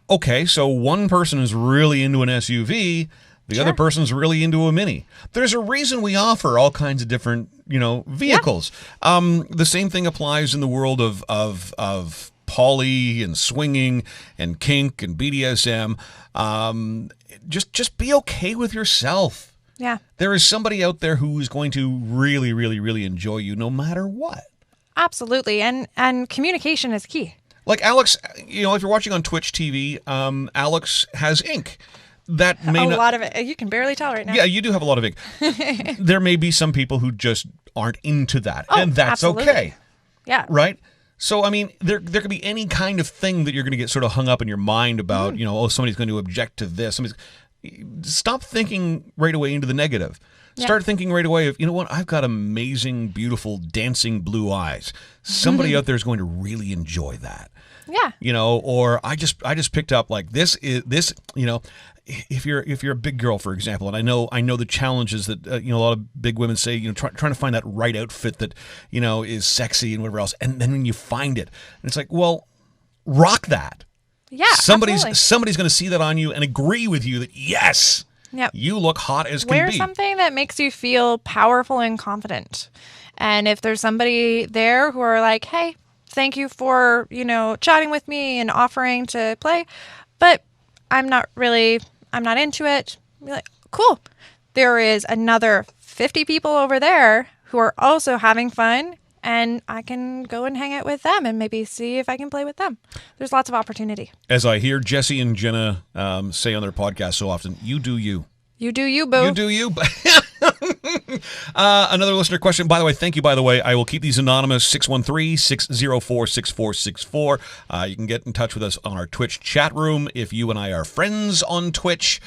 B: Okay, so one person is really into an SUV, the other person's really into a Mini. There's a reason we offer all kinds of different, vehicles. Yeah. The same thing applies in the world of poly and swinging and kink and BDSM. Just be okay with yourself.
C: Yeah.
B: There is somebody out there who is going to really, really, really enjoy you no matter what.
C: Absolutely. And communication is key.
B: Like Alex, if you're watching on Twitch TV, Alex has ink. That may
C: a lot of it. You can barely tell right now.
B: Yeah, you do have a lot of ink. There may be some people who just aren't into that, and that's
C: absolutely.
B: Okay.
C: Yeah.
B: Right? So, I mean, there could be any kind of thing that you're going to get sort of hung up in your mind about, somebody's going to object to this. Stop thinking right away into the negative. Start thinking right away of, you know what, I've got amazing, beautiful, dancing blue eyes. Somebody out there is going to really enjoy that.
C: Yeah.
B: Or I just picked up like this, if you're a big girl, for example, and I know the challenges that a lot of big women say, trying to find that right outfit that is sexy and whatever else, and then when you find it, and it's like, well, rock that.
C: Yeah,
B: somebody's going to see that on you and agree with you that yes, you look hot as can be.
C: Wear something that makes you feel powerful and confident, and if there's somebody there who are like, hey, thank you for chatting with me and offering to play, but I'm not into it. Be like, cool. There is another 50 people over there who are also having fun, and I can go and hang out with them and maybe see if I can play with them. There's lots of opportunity.
B: As I hear Jesse and Jenna say on their podcast so often, you do you.
C: You do you, boo.
B: You do you. Another listener question. By the way, thank you, by the way. I will keep these anonymous, 613-604-6464. You can get in touch with us on our Twitch chat room. If you and I are friends on Twitch,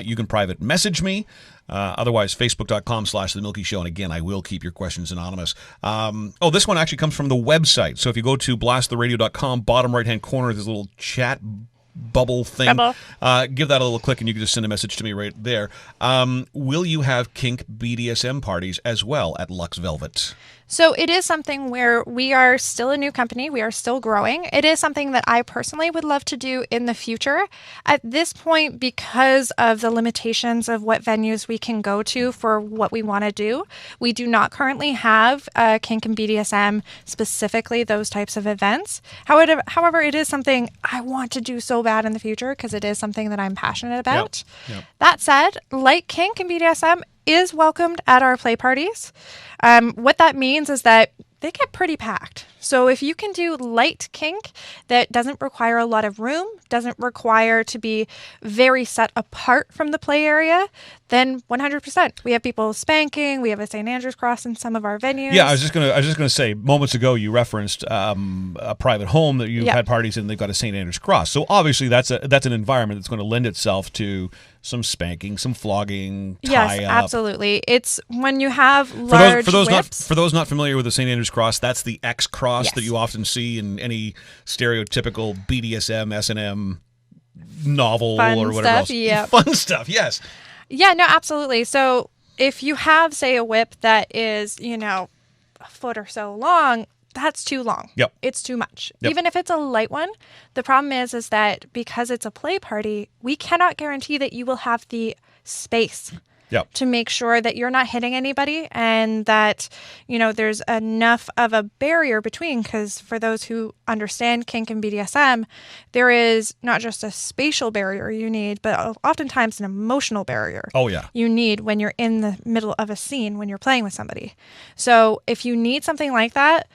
B: you can private message me. Otherwise, facebook.com/The Milky Show. And again, I will keep your questions anonymous. This one actually comes from the website. So if you go to blasttheradio.com, bottom right-hand corner, there's a little chat bubble thing. Give that a little click and you can just send a message to me right there. Will you have kink BDSM parties as well at LuxVelvet?
C: So it is something where we are still a new company. We are still growing. It is something that I personally would love to do in the future. At this point, because of the limitations of what venues we can go to for what we want to do, we do not currently have kink and BDSM, specifically those types of events. However, it is something I want to do so bad in the future because it is something that I'm passionate about. Yep. That said, like kink and BDSM is welcomed at our play parties. What that means is that they get pretty packed. So if you can do light kink that doesn't require a lot of room, doesn't require to be very set apart from the play area, then 100%. We have people spanking. We have a St. Andrew's Cross in some of our venues.
B: Yeah, I was just gonna say, moments ago you referenced a private home that you've had parties in. They've got a St. Andrew's Cross. So obviously that's an environment that's going to lend itself to some spanking, some flogging, tie-up.
C: Yes, absolutely. It's when you have large whips.
B: For those not familiar with the St. Andrew's Cross, that's the X cross that you often see in any stereotypical BDSM, S&M novel or whatever else.
C: Yep.
B: Fun stuff, yes.
C: Yeah, no, absolutely. So if you have, say, a whip that is, a foot or so long, that's too long.
B: Yep.
C: It's too much.
B: Yep.
C: Even if it's a light one, the problem is that because it's a play party, we cannot guarantee that you will have the space to make sure that you're not hitting anybody and that, there's enough of a barrier between, because for those who understand kink and BDSM, there is not just a spatial barrier you need, but oftentimes an emotional barrier.
B: Oh, yeah.
C: You need when you're in the middle of a scene, when you're playing with somebody. So if you need something like that,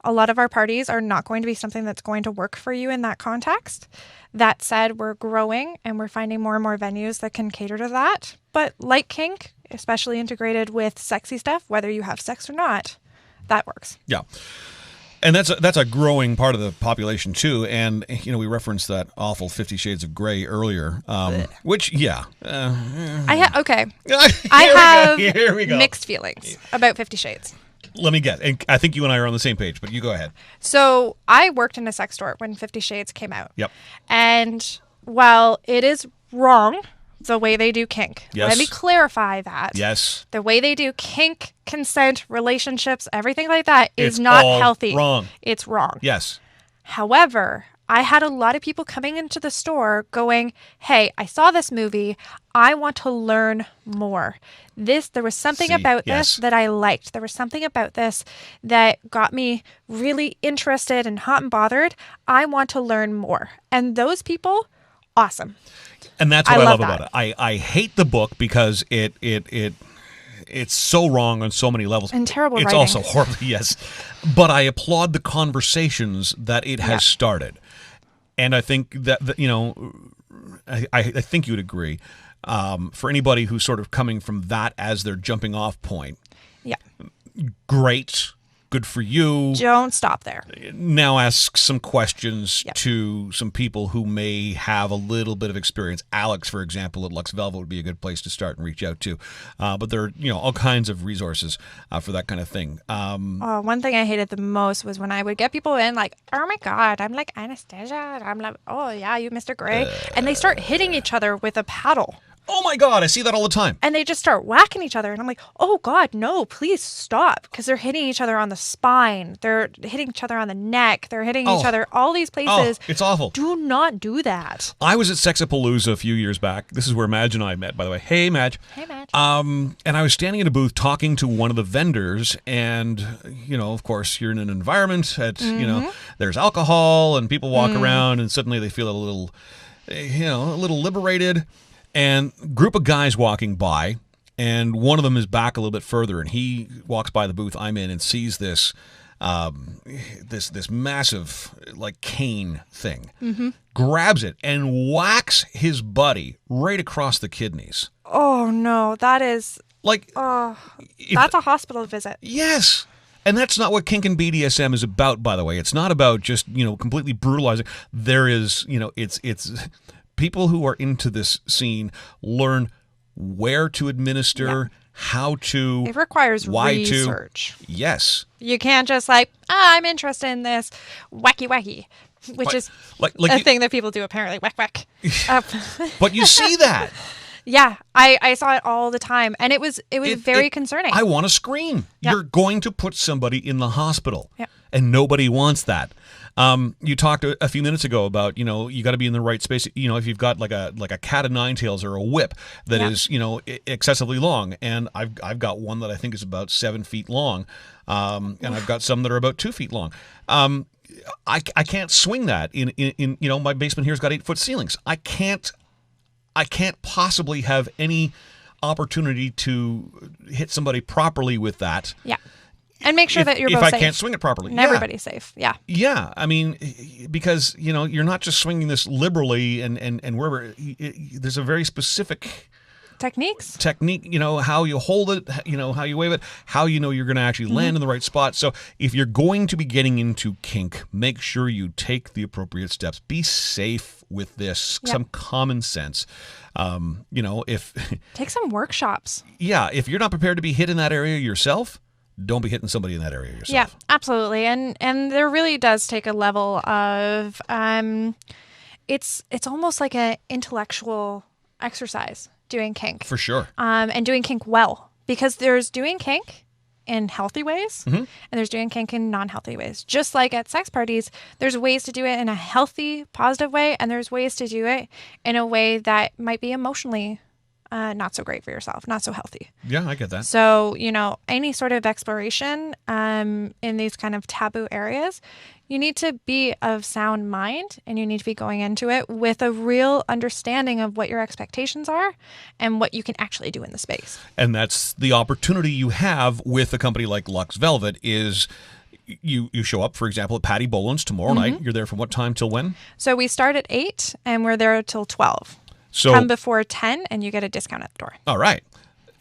C: a lot of our parties are not going to be something that's going to work for you in that context. That said, we're growing and we're finding more and more venues that can cater to that. But like kink, especially integrated with sexy stuff, whether you have sex or not, that works.
B: Yeah. And that's a growing part of the population too. And, we referenced that awful 50 Shades of Grey earlier, which, I
C: have mixed feelings about 50 Shades.
B: Let me guess. And I think you and I are on the same page, but you go ahead.
C: So I worked in a sex store when 50 Shades came out.
B: Yep.
C: And while it is wrong, the way they do kink, let me clarify that.
B: Yes.
C: The way they do kink, consent, relationships, everything like that is not healthy.
B: Wrong.
C: It's wrong.
B: Yes.
C: However, I had a lot of people coming into the store going, hey, I saw this movie. I want to learn more. There was something about this that I liked. There was something about this that got me really interested and hot and bothered. I want to learn more. And those people awesome.
B: And that's what I love
C: that.
B: about it. I hate the book because it's so wrong on so many levels.
C: And terrible
B: It's
C: writing.
B: also horrible, yes. But I applaud the conversations that it has started. And I think that you know, I think you'd agree. For anybody who's sort of coming from that as their jumping off point, great. Good for you.
C: Don't stop there.
B: Now ask some questions to some people who may have a little bit of experience. Alex, for example, at LuxVelvet would be a good place to start and reach out to. But there are all kinds of resources for that kind of thing.
C: One thing I hated the most was when I would get people in like, oh my God, I'm like Anastasia. And I'm like, oh yeah, you Mr. Gray. And they start hitting each other with a paddle.
B: Oh my God, I see that all the time.
C: And they just start whacking each other. And I'm like, oh God, no, please stop. Because they're hitting each other on the spine. They're hitting each other on the neck. They're hitting each other all these places.
B: It's awful.
C: Do not do that.
B: I was at Sexapalooza a few years back. This is where Madge and I met, by the way. Hey, Madge.
C: Hey, Madge.
B: And I was standing in a booth talking to one of the vendors. And, of course, you're in an environment that, there's alcohol and people walk around and suddenly they feel a little liberated. And a group of guys walking by, and one of them is back a little bit further, and he walks by the booth I'm in and sees this this massive like cane thing, grabs it and whacks his buddy right across the kidneys.
C: Oh no, that is
B: like
C: that's a hospital visit.
B: Yes. And that's not what kink and BDSM is about, by the way. It's not about just, completely brutalizing. There is, it's people who are into this scene learn where to administer, how to.
C: It requires
B: why
C: research.
B: To. Yes.
C: You can't just like, I'm interested in this wacky, which is a thing that people do apparently. Whack.
B: But you see that.
C: Yeah, I saw it all the time, and it was very concerning.
B: I want to scream.
C: Yep.
B: You're going to put somebody in the hospital,
C: yep.
B: and nobody wants that. You talked a few minutes ago about, you got to be in the right space. If you've got like a cat of nine tails or a whip that is, excessively long, and I've got one that I think is about 7 feet long, and I've got some that are about 2 feet long. I can't swing that in my basement here's got 8-foot ceilings. I can't possibly have any opportunity to hit somebody properly with that.
C: Yeah. And make sure that you're both safe.
B: If I can't swing it properly.
C: And everybody's safe. Yeah.
B: Yeah. I mean, because, you're not just swinging this liberally and wherever. There's a very specific technique, how you hold it, how you wave it, how you're going to actually land in the right spot. So if you're going to be getting into kink, make sure you take the appropriate steps. Be safe with this, some common sense. If
C: take some workshops.
B: Yeah, if you're not prepared to be hit in that area yourself, don't be hitting somebody in that area yourself.
C: Yeah, absolutely. And there really does take a level of it's almost like an intellectual exercise doing kink.
B: For sure.
C: And doing kink well, because there's doing kink in healthy ways and there's doing kink in non-healthy ways. Just like at sex parties, there's ways to do it in a healthy, positive way, and there's ways to do it in a way that might be emotionally not so great for yourself, not so healthy.
B: Yeah, I get that.
C: So, any sort of exploration in these kind of taboo areas, you need to be of sound mind, and you need to be going into it with a real understanding of what your expectations are and what you can actually do in the space.
B: And that's the opportunity you have with a company like LuxVelvet is you show up, for example, at Patty Boland's tomorrow night. You're there from what time till when?
C: So we start at 8 and we're there till 12. So come before 10 and you get a discount at the door.
B: All right.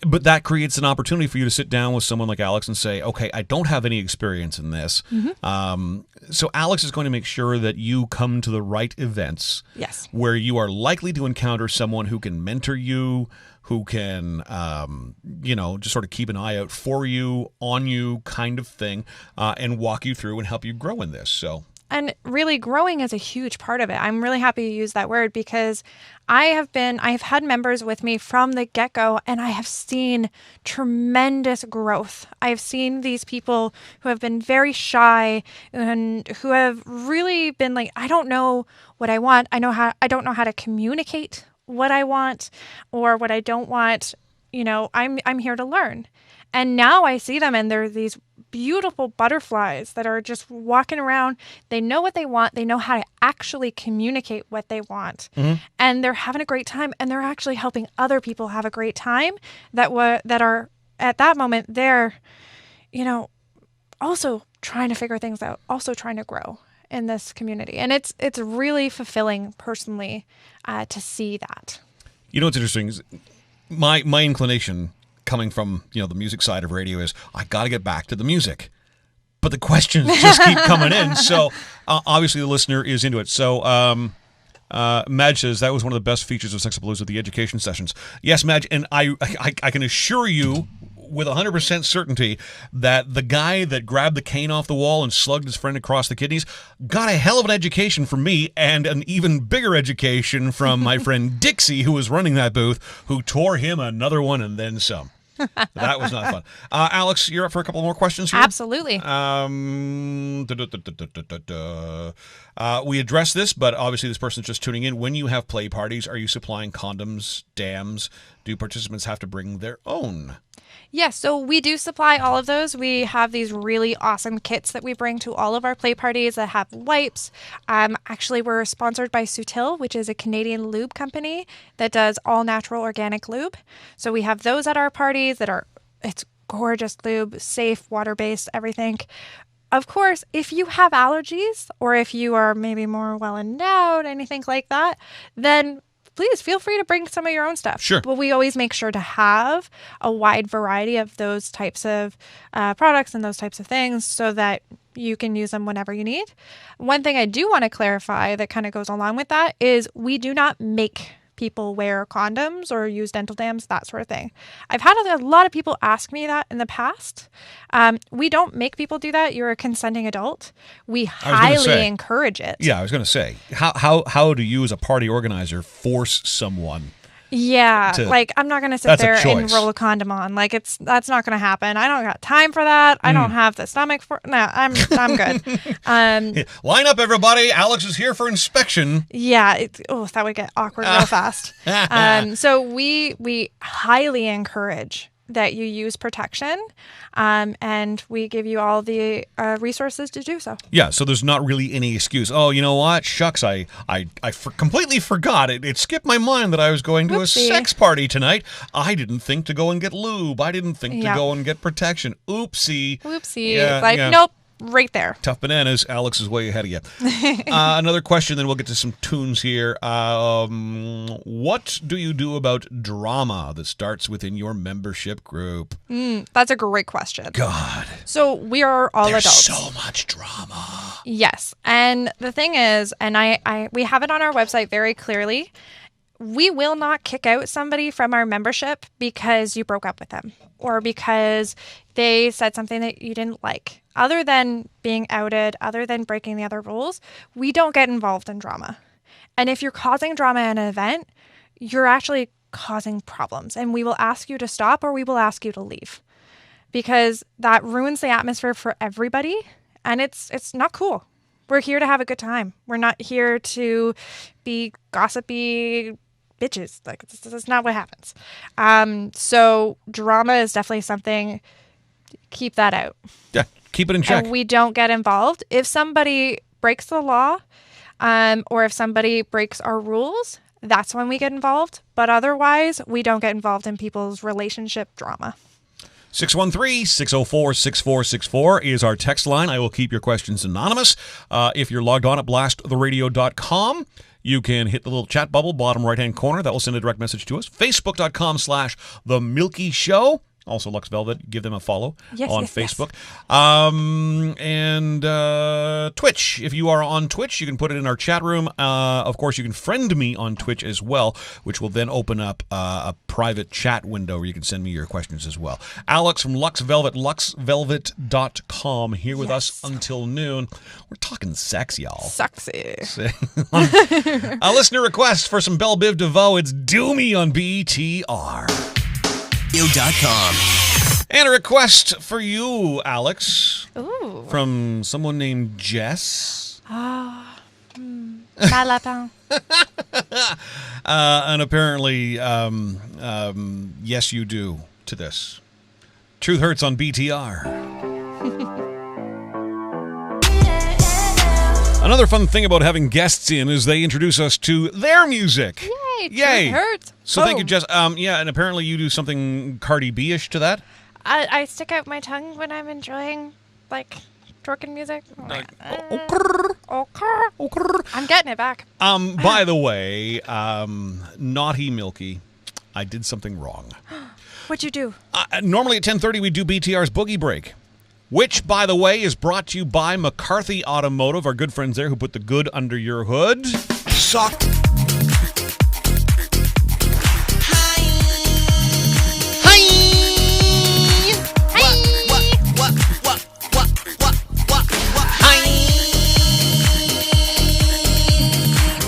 B: But that creates an opportunity for you to sit down with someone like Alex and say, okay, I don't have any experience in this. So Alex is going to make sure that you come to the right events.
C: Yes.
B: Where you are likely to encounter someone who can mentor you, who can, just sort of keep an eye out for you, on you kind of thing, and walk you through and help you grow in this. So.
C: And really growing is a huge part of it. I'm really happy you used that word because I've had members with me from the get-go and I have seen tremendous growth. I've seen these people who have been very shy and who have really been like, I don't know what I want. I don't know how to communicate what I want or what I don't want. I'm here to learn. And now I see them and they're these beautiful butterflies that are just walking around. They know what they want. They know how to actually communicate what they want. And they're having a great time, and they're actually helping other people have a great time that are at that moment they're, also trying to figure things out, also trying to grow in this community. And it's really fulfilling personally to see that. You know what's
B: interesting is my inclination coming from the music side of radio is I got to get back to the music, but the questions just keep coming in. So obviously the listener is into it. So Madge says that was one of the best features of Sexapalooza, the education sessions. Yes, Madge, and I can assure you with 100% certainty that the guy that grabbed the cane off the wall and slugged his friend across the kidneys got a hell of an education from me, and an even bigger education from my friend Dixie, who was running that booth, who tore him another one and then some. That was not fun. Alex, you're up for a couple more questions here?
C: Absolutely.
B: We addressed this, but obviously this person's just tuning in. When you have play parties, are you supplying condoms, dams? Do participants have to bring their own?
C: Yes, so we do supply all of those. We have these really awesome kits that we bring to all of our play parties that have wipes. Actually, we're sponsored by Sutil, which is a Canadian lube company that does all natural organic lube. So we have those at our parties it's gorgeous lube, safe, water-based, everything. Of course, if you have allergies or if you are maybe more well-endowed, anything like that, then please feel free to bring some of your own stuff.
B: Sure.
C: But we always make sure to have a wide variety of those types of products and those types of things so that you can use them whenever you need. One thing I do want to clarify that kind of goes along with that is we do not make people wear condoms or use dental dams, that sort of thing. I've had a lot of people ask me that in the past. We don't make people do that. You're a consenting adult. We highly encourage it.
B: Yeah, I was going to say, how do you as a party organizer force someone?
C: Yeah, I'm not going to sit there and roll a condom on. That's not going to happen. I don't got time for that. I don't have the stomach for. No, I'm good.
B: Line up, everybody. Alex is here for inspection.
C: Yeah, that would get awkward real fast. So we highly encourage that you use protection, and we give you all the resources to do so.
B: Yeah, so there's not really any excuse. Oh, you know what? Shucks, I completely forgot. It skipped my mind that I was going to a sex party tonight. I didn't think to go and get lube. I didn't think to go and get protection. Oopsie.
C: Yeah, nope. Right there.
B: Tough bananas. Alex is way ahead of you. Another question, then we'll get to some tunes here. What do you do about drama that starts within your membership group?
C: That's a great question.
B: God.
C: So we are all
B: There's
C: adults.
B: So much drama.
C: Yes. And the thing is, and we have it on our website very clearly, we will not kick out somebody from our membership because you broke up with them or because they said something that you didn't like. Other than being outed, other than breaking the other rules, we don't get involved in drama. And if you're causing drama in an event, you're actually causing problems. And we will ask you to stop or we will ask you to leave because that ruins the atmosphere for everybody. And it's not cool. We're here to have a good time. We're not here to be gossipy bitches. This is not what happens. So drama is definitely something. Keep that out.
B: Yeah, keep it in check.
C: And we don't get involved. If somebody breaks the law, or if somebody breaks our rules, that's when we get involved. But otherwise, we don't get involved in people's relationship drama.
B: 613-604-6464 is our text line. I will keep your questions anonymous. If you're logged on at blasttheradio.com, you can hit the little chat bubble, bottom right-hand corner. That will send a direct message to us. Facebook.com/The Milky Show. Also, LuxVelvet, give them a follow on Facebook. Yes. And Twitch. If you are on Twitch, you can put it in our chat room. Of course, you can friend me on Twitch as well, which will then open up a private chat window where you can send me your questions as well. Alex from LuxVelvet, LuxVelvet.com, here with us until noon. We're talking sex, y'all.
C: Sexy.
B: A listener request for some Belle Biv DeVoe. It's Do Me on BTR. And a request for you, Alex.
C: Ooh.
B: From someone named Jess.
C: Lapin.
B: And apparently, yes, you do to this. Truth Hurts on BTR. Another fun thing about having guests in is they introduce us to their music.
C: Yay!
B: Yay!
C: Hurts.
B: So thank you, Jess. Yeah, and apparently you do something Cardi B-ish to that.
C: I stick out my tongue when I'm enjoying, like, twerking music. I'm getting it back.
B: By the way, naughty Milky, I did something wrong.
C: What'd you do?
B: Normally at 10:30 we do BTR's Boogie Break, which, by the way, is brought to you by McCarthy Automotive, our good friends there who put the good under your hood.
D: Sock.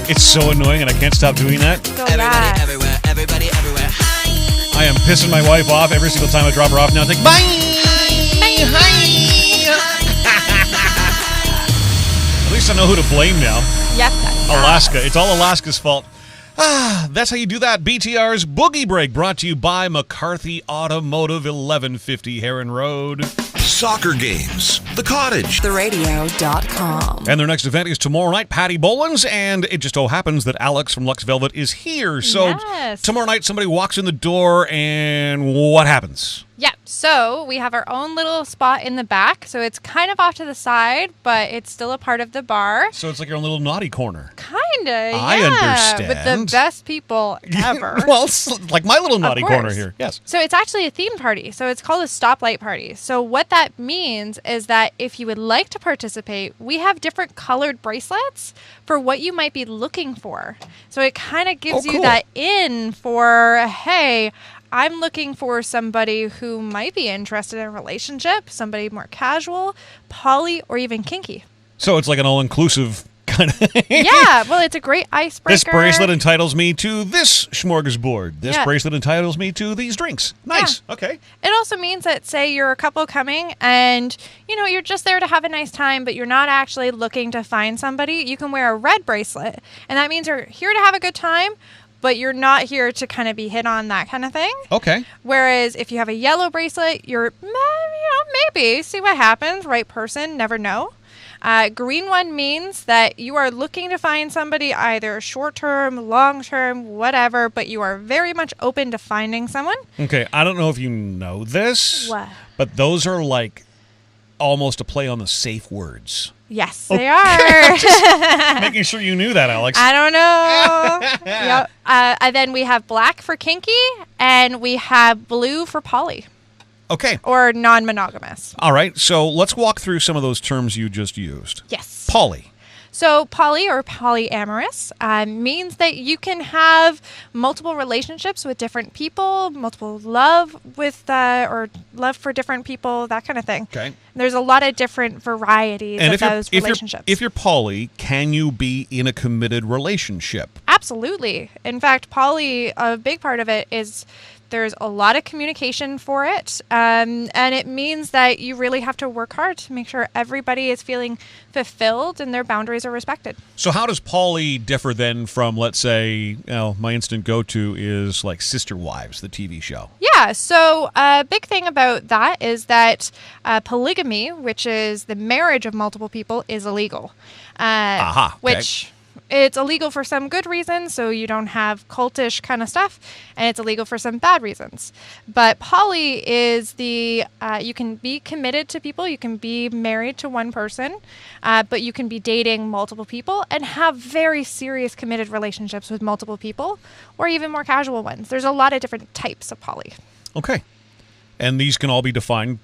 B: It's so annoying and I can't stop doing that.
D: Everybody everywhere, everybody everywhere. Hi.
B: I am pissing my wife off every single time I drop her off now. It's like, bye! At least I know who to blame now.
C: Yes,
B: Alaska. It's all Alaska's fault. That's how you do that. BTR's Boogie Break, brought to you by McCarthy Automotive, 1150 Heron Road.
D: Soccer games. The Cottage.
A: TheRadio.com.
B: And their next event is tomorrow night, Patty Boland's, and it just so happens that Alex from LuxVelvet is here. So
C: Yes.
B: tomorrow night, somebody walks in the door, and what happens?
C: Yeah, so we have our own little spot in the back. So it's kind of off to the side, but it's still a part of the bar.
B: So it's like your own little naughty corner.
C: Kinda,
B: I
C: yeah.
B: understand.
C: With the best people ever.
B: Well, it's like my little naughty corner here. Yes.
C: So it's actually a theme party. So it's called a stoplight party. So what that means is that if you would like to participate, we have different colored bracelets for what you might be looking for. So it kind of gives you that in for, hey, I'm looking for somebody who might be interested in a relationship, somebody more casual, poly, or even kinky.
B: So it's like an all-inclusive kind of thing.
C: Yeah, well, it's a great icebreaker.
B: This bracelet entitles me to this smorgasbord. This
C: Yeah.
B: bracelet entitles me to these drinks. Nice.
C: Yeah.
B: Okay.
C: It also means that, say, you're a couple coming and, you're just there to have a nice time, but you're not actually looking to find somebody. You can wear a red bracelet, and that means you're here to have a good time, but you're not here to kind of be hit on, that kind of thing.
B: Okay.
C: Whereas if you have a yellow bracelet, you're, maybe, see what happens. Right person, never know. Green one means that you are looking to find somebody either short-term, long-term, whatever, but you are very much open to finding someone.
B: Okay. I don't know if you know this,
C: What?
B: but those are like almost a play on the safe words.
C: Yes, they are.
B: Making sure you knew that, Alex.
C: I don't know. Yep. And then we have black for kinky, and we have blue for poly.
B: Okay.
C: Or non-monogamous.
B: All right. So let's walk through some of those terms you just used.
C: Yes.
B: Poly.
C: So poly or polyamorous means that you can have multiple relationships with different people, multiple love with or love for different people, that kind of thing.
B: Okay.
C: There's a lot of different varieties of those relationships.
B: If you're poly, can you be in a committed relationship?
C: Absolutely. In fact, poly, a big part of it is there's a lot of communication for it, and it means that you really have to work hard to make sure everybody is feeling fulfilled and their boundaries are respected.
B: So how does poly differ then from, let's say, my instant go-to is like Sister Wives, the TV show?
C: Yeah, so a big thing about that is that polygamy, which is the marriage of multiple people, is illegal.
B: Okay.
C: Which it's illegal for some good reasons, so you don't have cultish kind of stuff, and it's illegal for some bad reasons. But poly is you can be committed to people, you can be married to one person, but you can be dating multiple people and have very serious committed relationships with multiple people, or even more casual ones. There's a lot of different types of poly.
B: Okay. And these can all be defined.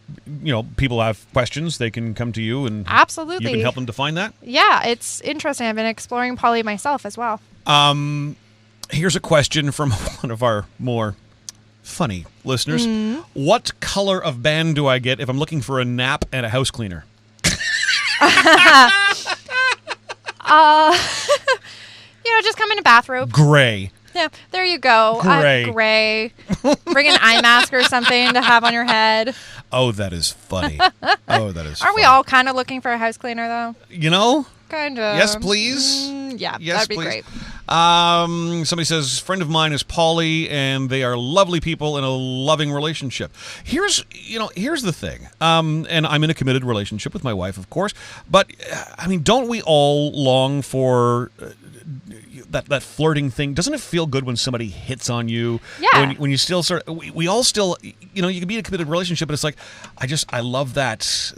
B: People have questions. They can come to you and
C: Absolutely.
B: you can help them define that?
C: Yeah, it's interesting. I've been exploring poly myself as well.
B: Here's a question from one of our more funny listeners. What color of band do I get if I'm looking for a nap and a house cleaner?
C: Just come in a bathrobe.
B: Gray.
C: Yeah, there you go.
B: Gray.
C: Gray. Bring an eye mask or something to have on your head.
B: Oh, that is funny.
C: Aren't we all kind of looking for a house cleaner, though?
B: You know?
C: Kind of.
B: Yes, please.
C: Yeah,
B: Yes,
C: that'd be
B: please.
C: great.
B: Somebody says, friend of mine is poly, and they are lovely people in a loving relationship. Here's the thing. And I'm in a committed relationship with my wife, of course. But, I mean, don't we all long for that flirting thing? Doesn't it feel good when somebody hits on you?
C: Yeah.
B: When you still we all still, you can be in a committed relationship, but it's like, I love that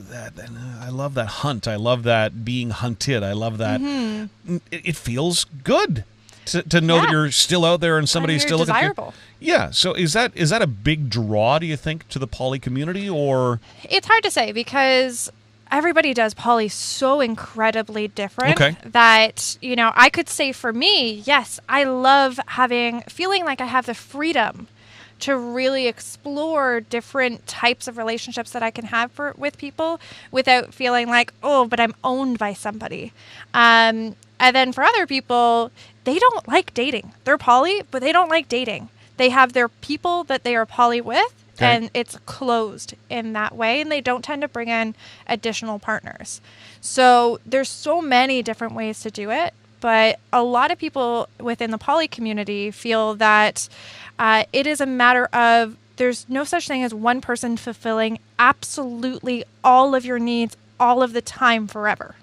B: I love that hunt. I love that being hunted. I love that. Mm-hmm. It feels good to know that you're still out there and somebody's still looking
C: desirable.
B: For you. Yeah. So is that a big draw, do you think, to the poly community, or? It's
C: hard to say because everybody does poly so incredibly different that, I could say for me, yes, I love feeling like I have the freedom to really explore different types of relationships that I can have with people without feeling like, oh, but I'm owned by somebody. And then for other people, they don't like dating. They're poly, but they don't like dating. They have their people that they are poly with. Okay. And it's closed in that way, and they don't tend to bring in additional partners. So there's so many different ways to do it, but a lot of people within the poly community feel that it is a matter of there's no such thing as one person fulfilling absolutely all of your needs all of the time forever.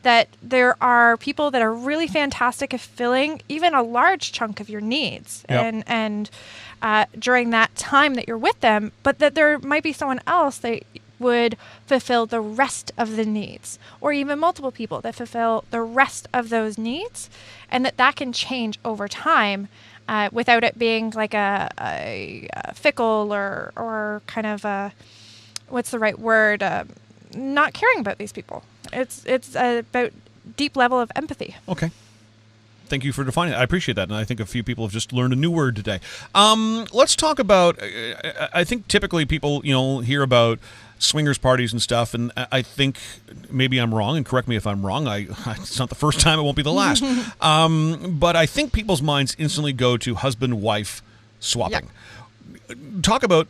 C: That there are people that are really fantastic at filling even a large chunk of your needs and during that time that you're with them, but that there might be someone else that would fulfill the rest of the needs, or even multiple people that fulfill the rest of those needs, and that can change over time without it being like a fickle or kind of a, what's the right word, not caring about these people. It's about deep level of empathy.
B: Okay. Thank you for defining it. I appreciate that, and I think a few people have just learned a new word today. Let's talk about, I think typically people, hear about swingers parties and stuff, and I think maybe I'm wrong, and correct me if I'm wrong. It's not the first time, it won't be the last. But I think people's minds instantly go to husband-wife swapping. Yep. Talk about,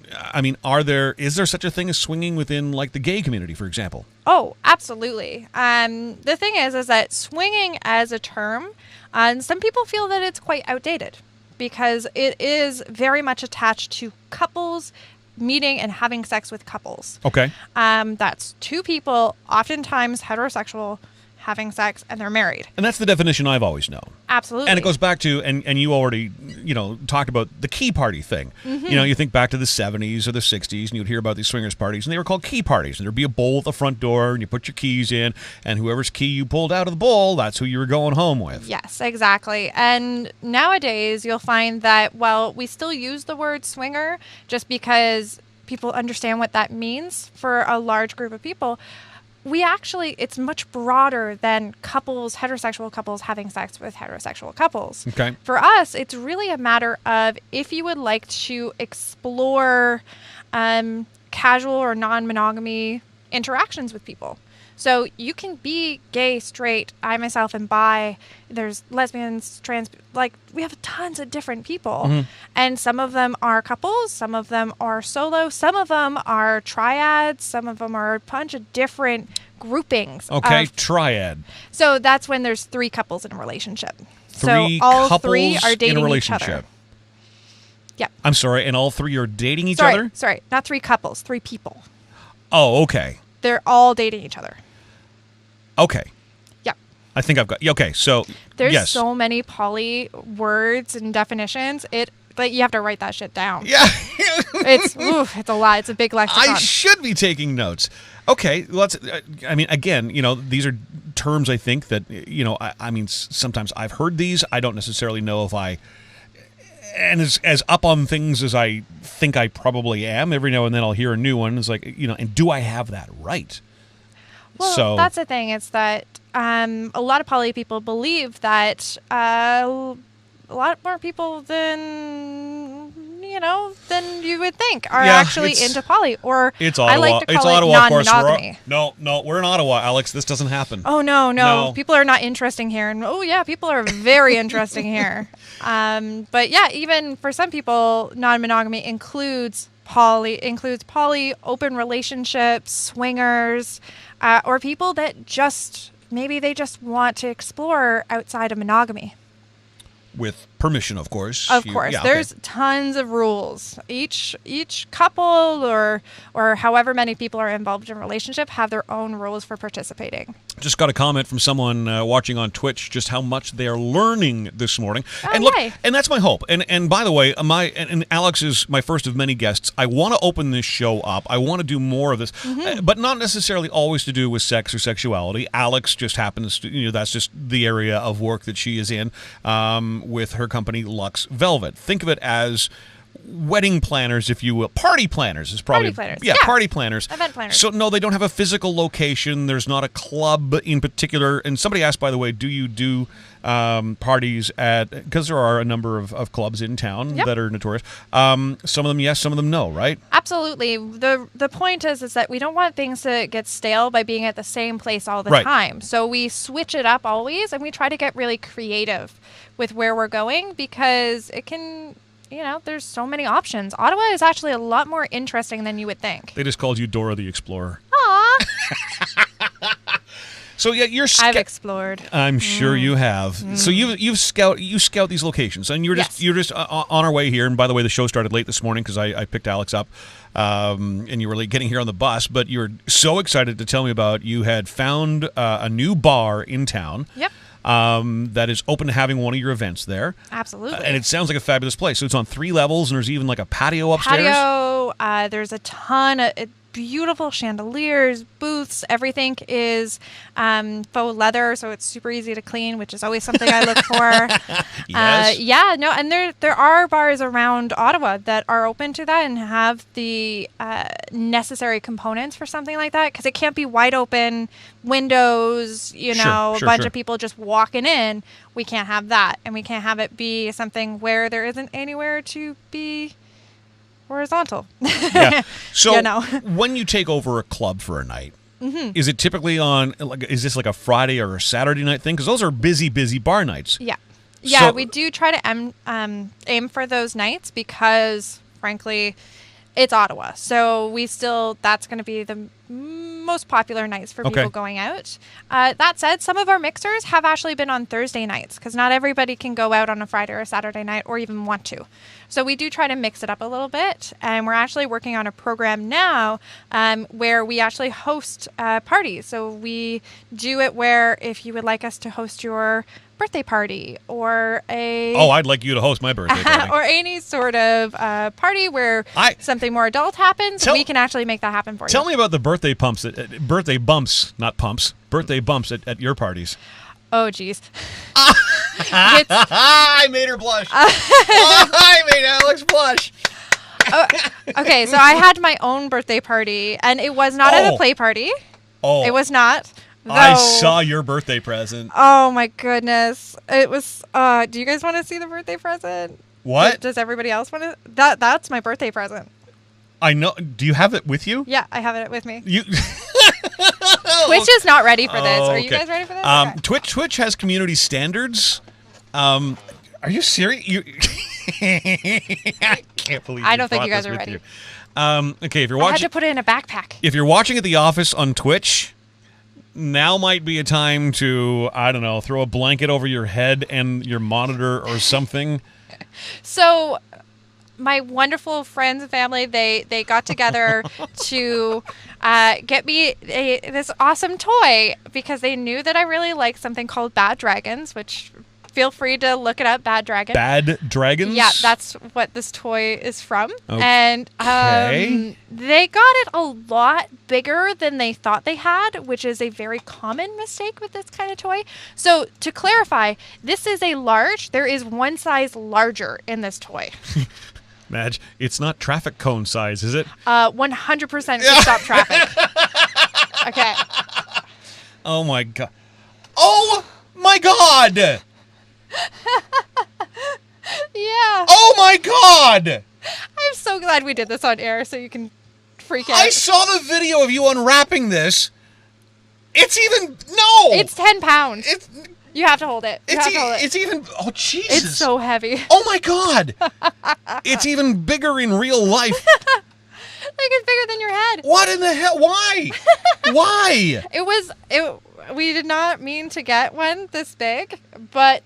B: is there such a thing as swinging within, like, the gay community, for example?
C: Oh, absolutely. The thing is that swinging as a term, some people feel that it's quite outdated because it is very much attached to couples meeting and having sex with couples.
B: Okay.
C: That's two people, oftentimes heterosexual, having sex, and they're married.
B: And that's the definition I've always known.
C: Absolutely.
B: And it goes back to, and you already, talked about the key party thing. Mm-hmm. You think back to the 70s or the 60s, and you'd hear about these swingers parties, and they were called key parties. And there'd be a bowl at the front door, and you put your keys in, and whoever's key you pulled out of the bowl, that's who you were going home with.
C: Yes, exactly. And nowadays, you'll find that, we still use the word swinger just because people understand what that means for a large group of people. It's much broader than heterosexual couples having sex with heterosexual couples.
B: Okay.
C: For us, it's really a matter of if you would like to explore casual or non-monogamy interactions with people. So you can be gay, straight, I myself am bi, there's lesbians, trans, we have tons of different people. Mm-hmm. And some of them are couples, some of them are solo, some of them are triads, some of them are a bunch of different groupings.
B: Okay, triad.
C: So that's when there's three couples in a relationship. So all three are dating each other. Yep.
B: I'm sorry, and all three are dating each other?
C: Sorry, not three couples, three people.
B: Oh, okay.
C: They're all dating each other.
B: Okay.
C: Yep.
B: I think I've got. Okay, so
C: there's so many poly words and definitions. You have to write that shit down.
B: Yeah.
C: It's a lot. It's a big lexicon.
B: I should be taking notes. Okay, let's. Again, these are terms I think that sometimes I've heard these. I don't necessarily know if I. And as up on things as I think I probably am, every now and then I'll hear a new one. It's like, and do I have that right?
C: Well, that's the thing. It's that a lot of poly people believe that a lot more people than you would think are actually into poly. Or
B: it's Ottawa.
C: I like to call it non-monogamy.
B: No, we're in Ottawa, Alex. This doesn't happen.
C: Oh, no. People are not interesting here. And people are very interesting here. But yeah, even for some people, non-monogamy includes poly, open relationships, swingers, or people that maybe they just want to explore outside of monogamy.
B: with permission, of course.
C: Of course.
B: Yeah,
C: There's tons of rules. Each couple or however many people are involved in a relationship have their own rules for participating.
B: Just got a comment from someone watching on Twitch just how much they're learning this morning.
C: Oh,
B: and look,
C: yay.
B: and that's my hope. And by the way, and Alex is my first of many guests. I want to open this show up. I want to do more of this, but not necessarily always to do with sex or sexuality. Alex just happens to, that's just the area of work that she is in with her company LuxVelvet. Think of it as wedding planners, if you will. Party planners is probably...
C: Party planners.
B: Yeah, party planners.
C: Event planners.
B: So, no, they don't have a physical location. There's not a club in particular. And somebody asked, by the way, do you do parties at... Because there are a number of clubs in town that are notorious. Some of them yes, some of them no, right?
C: Absolutely. The point is that we don't want things to get stale by being at the same place all the time. So we switch it up always, and we try to get really creative with where we're going, because it can... there's so many options. Ottawa is actually a lot more interesting than you would think.
B: They just called you Dora the Explorer.
C: Aw.
B: So yeah,
C: I've explored.
B: I'm sure you have. So you scout these locations, and you're just on our way here. And by the way, the show started late this morning because I picked Alex up, and you were late getting here on the bus. But you were so excited to tell me about you had found a new bar in town.
C: Yep.
B: That is open to having one of your events there.
C: Absolutely.
B: And it sounds like a fabulous place. So it's on 3 levels, and there's even like a patio upstairs.
C: There's a ton of beautiful chandeliers, booths. Everything is faux leather, so it's super easy to clean, which is always something I look for.
B: Yes.
C: And there are bars around Ottawa that are open to that and have the necessary components for something like that, because it can't be wide open windows, a bunch of people just walking in. We can't have that, and we can't have it be something where there isn't anywhere to be horizontal.
B: Yeah. So
C: know.
B: When you take over a club for a night, is it typically is this like a Friday or a Saturday night thing? Because those are busy bar nights.
C: Yeah. Yeah, we do try to aim for those nights because, frankly, it's Ottawa. So that's going to be the most popular nights for people going out. That said, some of our mixers have actually been on Thursday nights because not everybody can go out on a Friday or a Saturday night or even want to. So we do try to mix it up a little bit. And we're actually working on a program now where we actually host parties. So we do it where if you would like us to host your birthday party or
B: I'd like you to host my birthday party.
C: or any sort of party where something more adult happens, we can actually make that happen for you.
B: Tell me about the birthday bumps at your parties.
C: Oh, geez.
B: I made her blush. I made Alex blush.
C: Okay, so I had my own birthday party, and it was not at a play party. It was not.
B: I saw your birthday present.
C: Oh, my goodness. It was, do you guys want to see the birthday present?
B: What?
C: Does everybody else want to? That's my birthday present.
B: I know. Do you have it with you?
C: Yeah, I have it with me.
B: You...
C: Twitch is not ready for this. Are you guys ready for this? Okay.
B: Twitch has community standards. Are you serious? I can't believe
C: I don't think you guys are ready.
B: Okay, if you're watching,
C: I had to put it in a backpack.
B: If you're watching at the office on Twitch, now might be a time to, I don't know, throw a blanket over your head and your monitor or something.
C: So my wonderful friends and family, they got together to get me this awesome toy because they knew that I really like something called Bad Dragons, which feel free to look it up, Bad Dragon.
B: Bad Dragons?
C: Yeah, that's what this toy is from. Okay. And they got it a lot bigger than they thought they had, which is a very common mistake with this kind of toy. So to clarify, this is a large. There is one size larger in this toy.
B: Madge, it's not traffic cone size, is it?
C: 100% to stop traffic. Okay.
B: Oh, my God. Oh, my God!
C: Yeah.
B: Oh, my God!
C: I'm so glad we did this on air so you can freak out.
B: I saw the video of you unwrapping this. It's even... No!
C: It's 10 pounds. You have to hold it.
B: It's even... Oh, Jesus.
C: It's so heavy.
B: Oh, my God. It's even bigger in real life.
C: Like it's bigger than your head.
B: What in the hell? Why? Why?
C: We did not mean to get one this big, but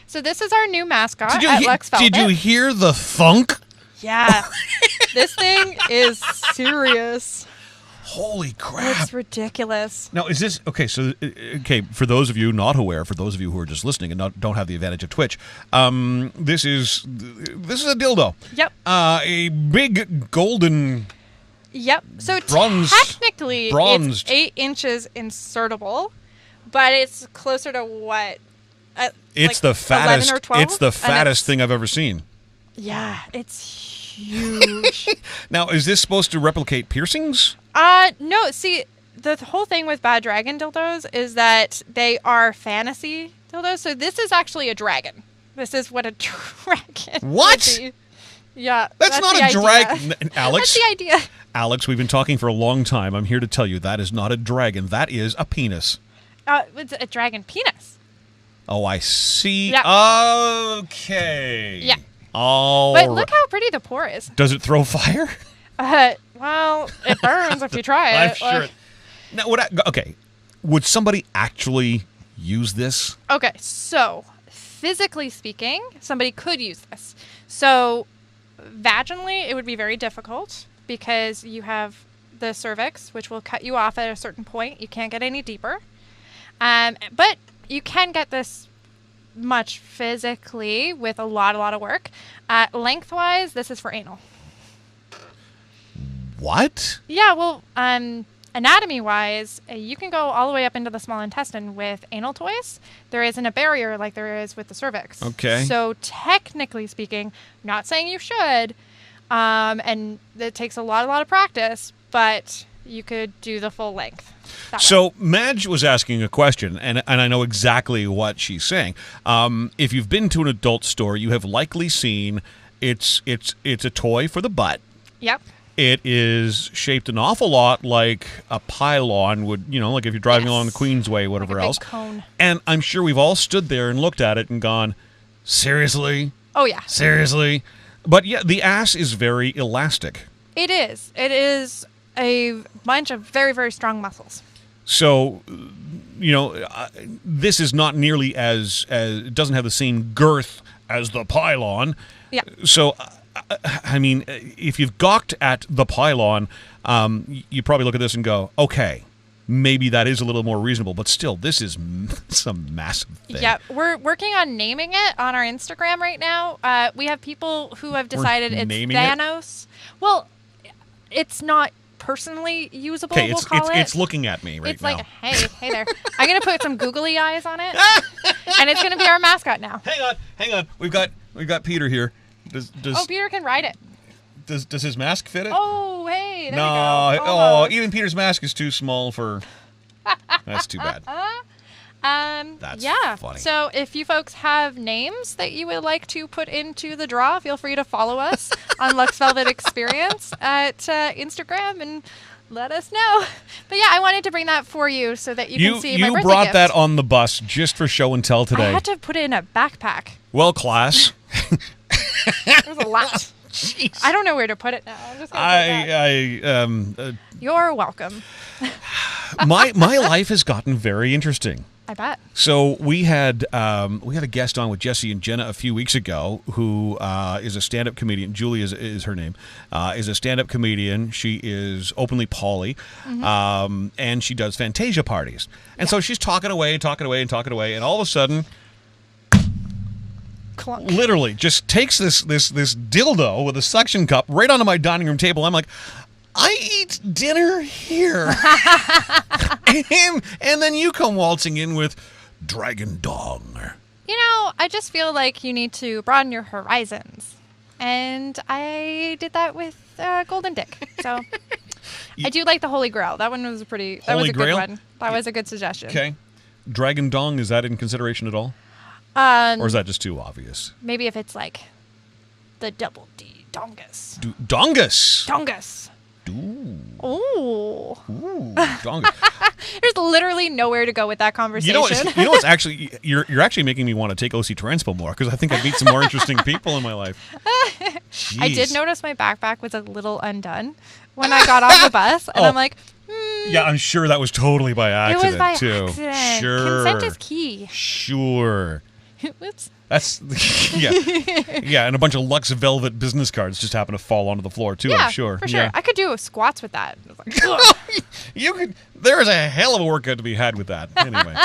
C: So this is our new mascot at LuxVelvet.
B: Did you hear the thunk?
C: Yeah. This thing is serious.
B: Holy crap.
C: It's ridiculous.
B: Now, is this... Okay, so... Okay, for those of you not aware, for those of you who are just listening and don't have the advantage of Twitch, this is a dildo.
C: Yep.
B: A big golden...
C: Yep. So technically,
B: bronzed.
C: it's 8 inches insertable, but it's closer to what?
B: It's
C: like
B: the fattest.
C: 11 or 12?
B: It's the fattest thing I've ever seen.
C: Yeah, it's huge.
B: Now, is this supposed to replicate piercings?
C: No. See, the whole thing with bad dragon dildos is that they are fantasy dildos. So this is actually a dragon. This is what a dragon.
B: What?
C: Would be. Yeah,
B: that's not a dragon, Alex.
C: That's the idea.
B: Alex, we've been talking for a long time. I'm here to tell you that is not a dragon. That is a penis.
C: It's a dragon penis.
B: Oh, I see.
C: Yeah.
B: Okay.
C: Yeah.
B: All
C: but look how pretty the pore is.
B: Does it throw fire?
C: Well, it burns if you try it.
B: I'm sure. Now, okay. Would somebody actually use this?
C: Okay, so physically speaking, somebody could use this. So vaginally, it would be very difficult because you have the cervix, which will cut you off at a certain point. You can't get any deeper. But you can get this much physically with a lot of work. Lengthwise, this is for anal.
B: What?
C: Yeah, well, anatomy-wise, you can go all the way up into the small intestine with anal toys. There isn't a barrier like there is with the cervix.
B: Okay.
C: So technically speaking, not saying you should, and it takes a lot of practice, but you could do the full length.
B: So Madge was asking a question, and I know exactly what she's saying. If you've been to an adult store, you have likely seen it's a toy for the butt.
C: Yep.
B: It is shaped an awful lot like a pylon would, like if you're driving along the Queensway, whatever
C: like a
B: else.
C: Big cone.
B: And I'm sure we've all stood there and looked at it and gone, seriously?
C: Oh, yeah.
B: Seriously? But yeah, the ass is very elastic.
C: It is. It is a bunch of very, very strong muscles.
B: So, this is not nearly as it doesn't have the same girth as the pylon.
C: Yeah.
B: So, I mean, if you've gawked at the pylon, you probably look at this and go, okay, maybe that is a little more reasonable, but still, this is some massive thing.
C: Yeah, we're working on naming it on our Instagram right now. We have people who have decided it's Thanos. Well, it's not personally usable.
B: Okay,
C: we'll
B: it's looking at me right now.
C: It's like, hey there. I'm gonna put some googly eyes on it, and it's gonna be our mascot now.
B: Hang on. We've got Peter here. Does
C: Peter can ride it.
B: Does his mask fit it?
C: Oh, hey, there
B: no,
C: we go.
B: Even Peter's mask is too small for. That's too bad. That's funny.
C: So if you folks have names that you would like to put into the draw, feel free to follow us on LuxVelvet Experience at Instagram and let us know. But yeah, I wanted to bring that for you so that you can see my birthday
B: You brought
C: gift.
B: that on the bus just for show and tell today.
C: I had to put it in a backpack.
B: Well, class.
C: There's a lot.
B: Jeez.
C: I don't know where to put it now. I'm just gonna put that. You're welcome.
B: my life has gotten very interesting.
C: I bet.
B: So we had a guest on with Jesse and Jenna a few weeks ago who is a stand-up comedian. Julie is her name. Is a stand-up comedian. She is openly poly, and she does Fantasia parties. And so she's talking away, and all of a sudden,
C: Clunk.
B: Literally just takes this dildo with a suction cup right onto my dining room table. I'm like, I eat dinner here. and then you come waltzing in with Dragon Dong.
C: I just feel like you need to broaden your horizons. And I did that with Golden Dick. So I do like the Holy Grail. That one was that was a good one. That was a good suggestion.
B: Okay. Dragon Dong, is that in consideration at all? Or is that just too obvious?
C: Maybe if it's like the double D, Dongus.
B: Dongus.
C: Dongus. Ooh.
B: Dongus.
C: There's literally nowhere to go with that conversation.
B: You know what's actually you're actually making me want to take OC Transpo more because I think I meet some more interesting people in my life. Jeez.
C: I did notice my backpack was a little undone when I got off the bus, and I'm like,
B: yeah, I'm sure that was totally by accident.
C: It was by
B: too.
C: accident.
B: Sure.
C: Consent is key.
B: Sure.
C: Whoops.
B: That's yeah, and a bunch of LuxVelvet business cards just happen to fall onto the floor too.
C: Yeah,
B: I'm sure.
C: for sure.
B: Yeah.
C: I could do squats with that.
B: You could. There is a hell of a workout to be had with that. Anyway,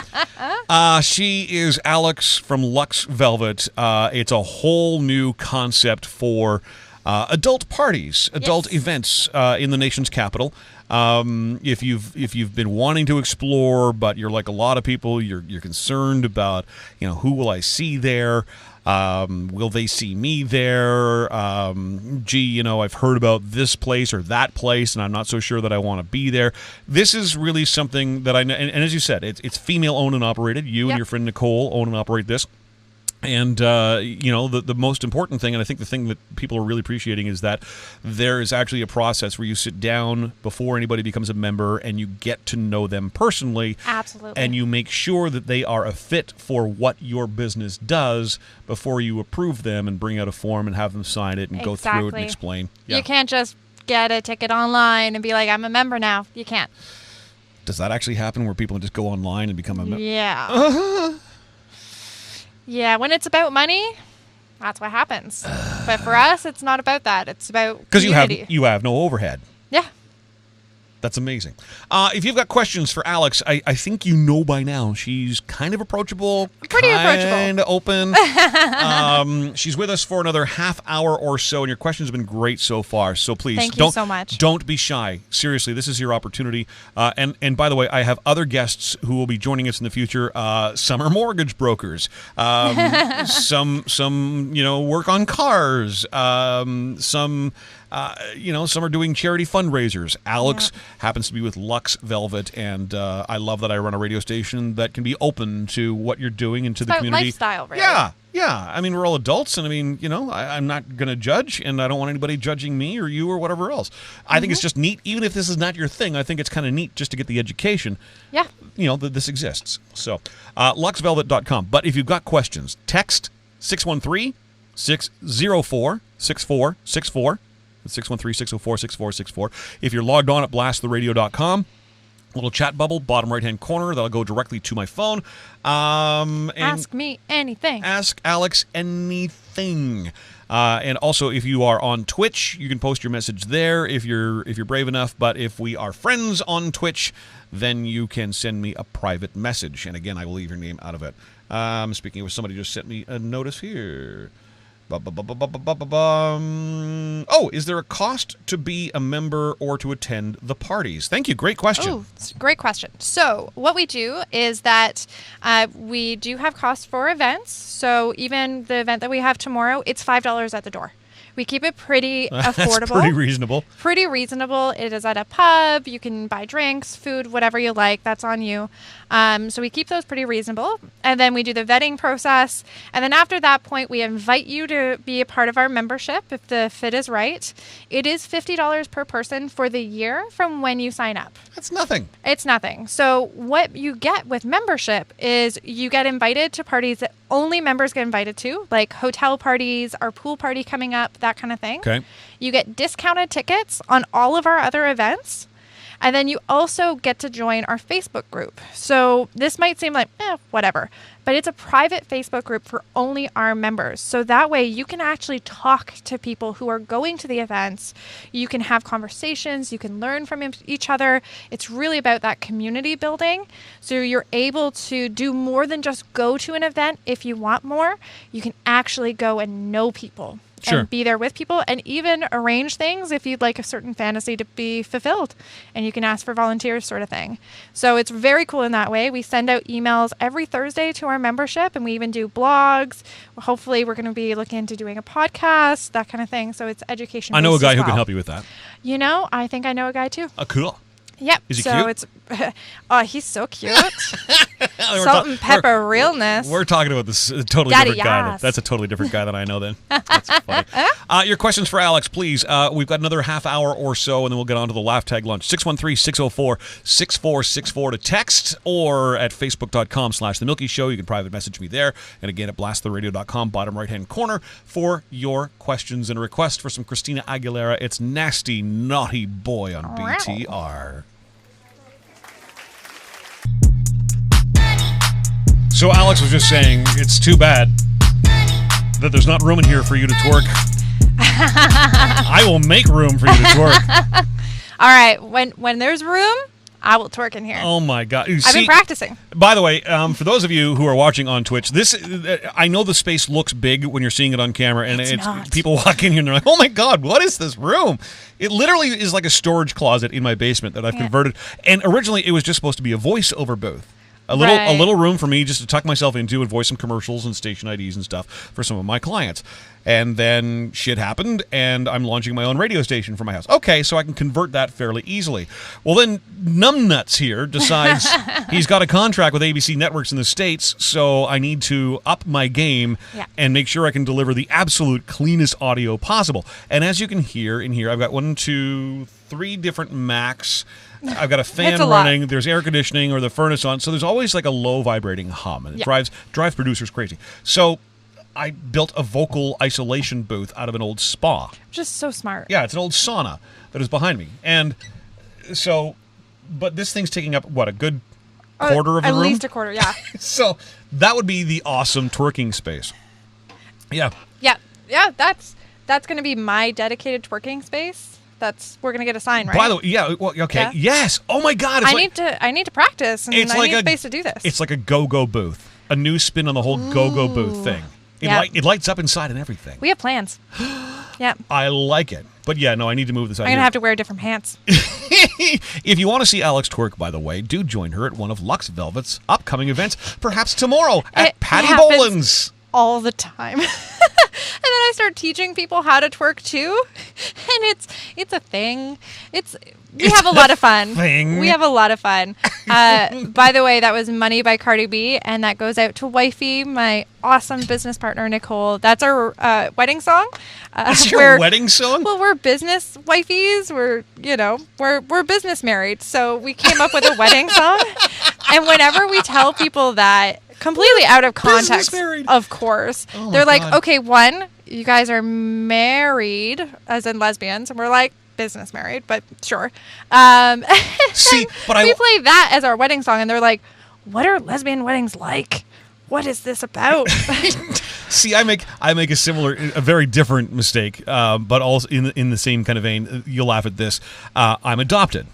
B: she is Alex from LuxVelvet. It's a whole new concept for adult parties, adult events in the nation's capital. If you've been wanting to explore, but you're like a lot of people, you're concerned about, who will I see there? Will they see me there? I've heard about this place or that place, and I'm not so sure that I want to be there. This is really something that I know, and as you said, it's female owned and operated. You and your friend Nicole own and operate this. And, the most important thing, and I think the thing that people are really appreciating, is that there is actually a process where you sit down before anybody becomes a member and you get to know them personally.
C: Absolutely.
B: And you make sure that they are a fit for what your business does before you approve them and bring out a form and have them sign it and go through it and explain. Yeah.
C: You can't just get a ticket online and be like, I'm a member now. You can't.
B: Does that actually happen where people just go online and become a member?
C: Yeah. Yeah, when it's about money, that's what happens. But for us, it's not about that. It's about community.
B: Because you have no overhead.
C: Yeah.
B: That's amazing. If you've got questions for Alex, I think you know by now she's kind of approachable.
C: Pretty approachable.
B: Kind of open. She's with us for another half hour or so, and your questions have been great so far. So please,
C: Thank you so much.
B: Don't be shy. Seriously, this is your opportunity. And by the way, I have other guests who will be joining us in the future. Some are mortgage brokers. Some work on cars. Some are doing charity fundraisers. Alex happens to be with LuxVelvet, and I love that I run a radio station that can be open to what you're doing and to the community.
C: Lifestyle, really.
B: Yeah. I mean, we're all adults, and I mean, I'm not going to judge, and I don't want anybody judging me or you or whatever else. I think it's just neat, even if this is not your thing. I think it's kind of neat just to get the education.
C: Yeah.
B: That this exists. So, LuxVelvet.com. But if you've got questions, text 613-604-6464. 613-604-6464. If you're logged on at blasttheradio.com, little chat bubble, bottom right-hand corner, that'll go directly to my phone. And
C: ask me anything.
B: Ask Alex anything. And also, if you are on Twitch, you can post your message there if you're brave enough. But if we are friends on Twitch, then you can send me a private message. And again, I will leave your name out of it. Speaking of, somebody just sent me a notice here. Oh, is there a cost to be a member or to attend the parties? Thank you. Great question.
C: Oh, great question. So what we do is that we do have costs for events. So even the event that we have tomorrow, it's $5 at the door. We keep it pretty affordable.
B: That's pretty reasonable.
C: Pretty reasonable. It is at a pub. You can buy drinks, food, whatever you like. That's on you. So we keep those pretty reasonable. And then we do the vetting process. And then after that point, we invite you to be a part of our membership if the fit is right. It is $50 per person for the year from when you sign up.
B: That's nothing.
C: It's nothing. So what you get with membership is you get invited to parties that only members get invited to, like hotel parties, our pool party coming up, that kind of thing.
B: Okay.
C: You get discounted tickets on all of our other events. And then you also get to join our Facebook group. So this might seem like, whatever. But it's a private Facebook group for only our members. So that way you can actually talk to people who are going to the events. You can have conversations. You can learn from each other. It's really about that community building. So you're able to do more than just go to an event. If you want more, you can actually go and know people.
B: Sure.
C: And be there with people and even arrange things if you'd like a certain fantasy to be fulfilled. And you can ask for volunteers, sort of thing. So it's very cool in that way. We send out emails every Thursday to our membership, and we even do blogs. Hopefully we're going to be looking into doing a podcast, that kind of thing. So it's education.
B: I know a guy who can help you with that.
C: I think I know a guy too.
B: Cool.
C: Yep.
B: Is he cute?
C: It's he's so cute. Salt and pepper realness.
B: We're talking about this totally
C: Daddy
B: different guy.
C: Yas.
B: That's a totally different guy than I know then. That's funny. Your questions for Alex, please. We've got another half hour or so, and then we'll get on to the Laugh Tag Lunch. 613-604-6464 to text, or at facebook.com/The Milky Show. You can private message me there. And again, at blasttheradio.com, bottom right-hand corner, for your questions and a request for some Christina Aguilera. It's Nasty Naughty Boy on BTR. So Alex was just saying it's too bad that there's not room in here for you to twerk. I will make room for you to twerk.
C: All right, when there's room, I will twerk in here.
B: Oh my God!
C: I've been practicing.
B: By the way, for those of you who are watching on Twitch, this I know the space looks big when you're seeing it on camera, and it's people walk in here and they're like, "Oh my God, what is this room?" It literally is like a storage closet in my basement that I've converted. And originally, it was just supposed to be a voiceover booth. A little room for me just to tuck myself into and voice some commercials and station IDs and stuff for some of my clients. And then shit happened, and I'm launching my own radio station for my house. Okay, so I can convert that fairly easily. Well, then Numbnuts here decides he's got a contract with ABC Networks in the States, so I need to up my game and make sure I can deliver the absolute cleanest audio possible. And as you can hear in here, I've got 1, 2, 3 different Macs. I've got a fan running. There's air conditioning or the furnace on. So there's always like a low vibrating hum, and it drives producers crazy. So I built a vocal isolation booth out of an old spa.
C: Just so smart.
B: Yeah, it's an old sauna that is behind me. And so, but this thing's taking up, what, a good quarter of the room?
C: At least a quarter, yeah.
B: So that would be the awesome twerking space. Yeah.
C: Yeah, that's going to be my dedicated twerking space. We're gonna get a sign, right?
B: By the way, okay, yes. Oh my God,
C: I need to practice, and I need space to do this.
B: It's like a go-go booth, a new spin on the whole go-go booth thing. It lights up inside and everything.
C: We have plans. Yeah,
B: I like it, but I need to move this out.
C: I'm gonna have to wear different pants.
B: If you want to see Alex twerk, by the way, do join her at one of Luxvelvet's upcoming events, perhaps tomorrow at Patty Boland's.
C: All the time. And then I start teaching people how to twerk too, and it's a thing. We have a lot of fun. We have a lot of fun. By the way, that was Money by Cardi B, and that goes out to Wifey, my awesome business partner, Nicole. That's our wedding song.
B: That's your wedding song?
C: Well, we're business wifeys. We're business married, so we came up with a wedding song. And whenever we tell people that, completely out of context, of course, they're like, okay, one, you guys are married, as in lesbians, and we're like, business married, but sure. See, but we play that as our wedding song, and they're like, what are lesbian weddings like? What is this about?
B: See, I make a very different mistake, but also in the same kind of vein. You'll laugh at this. I'm adopted.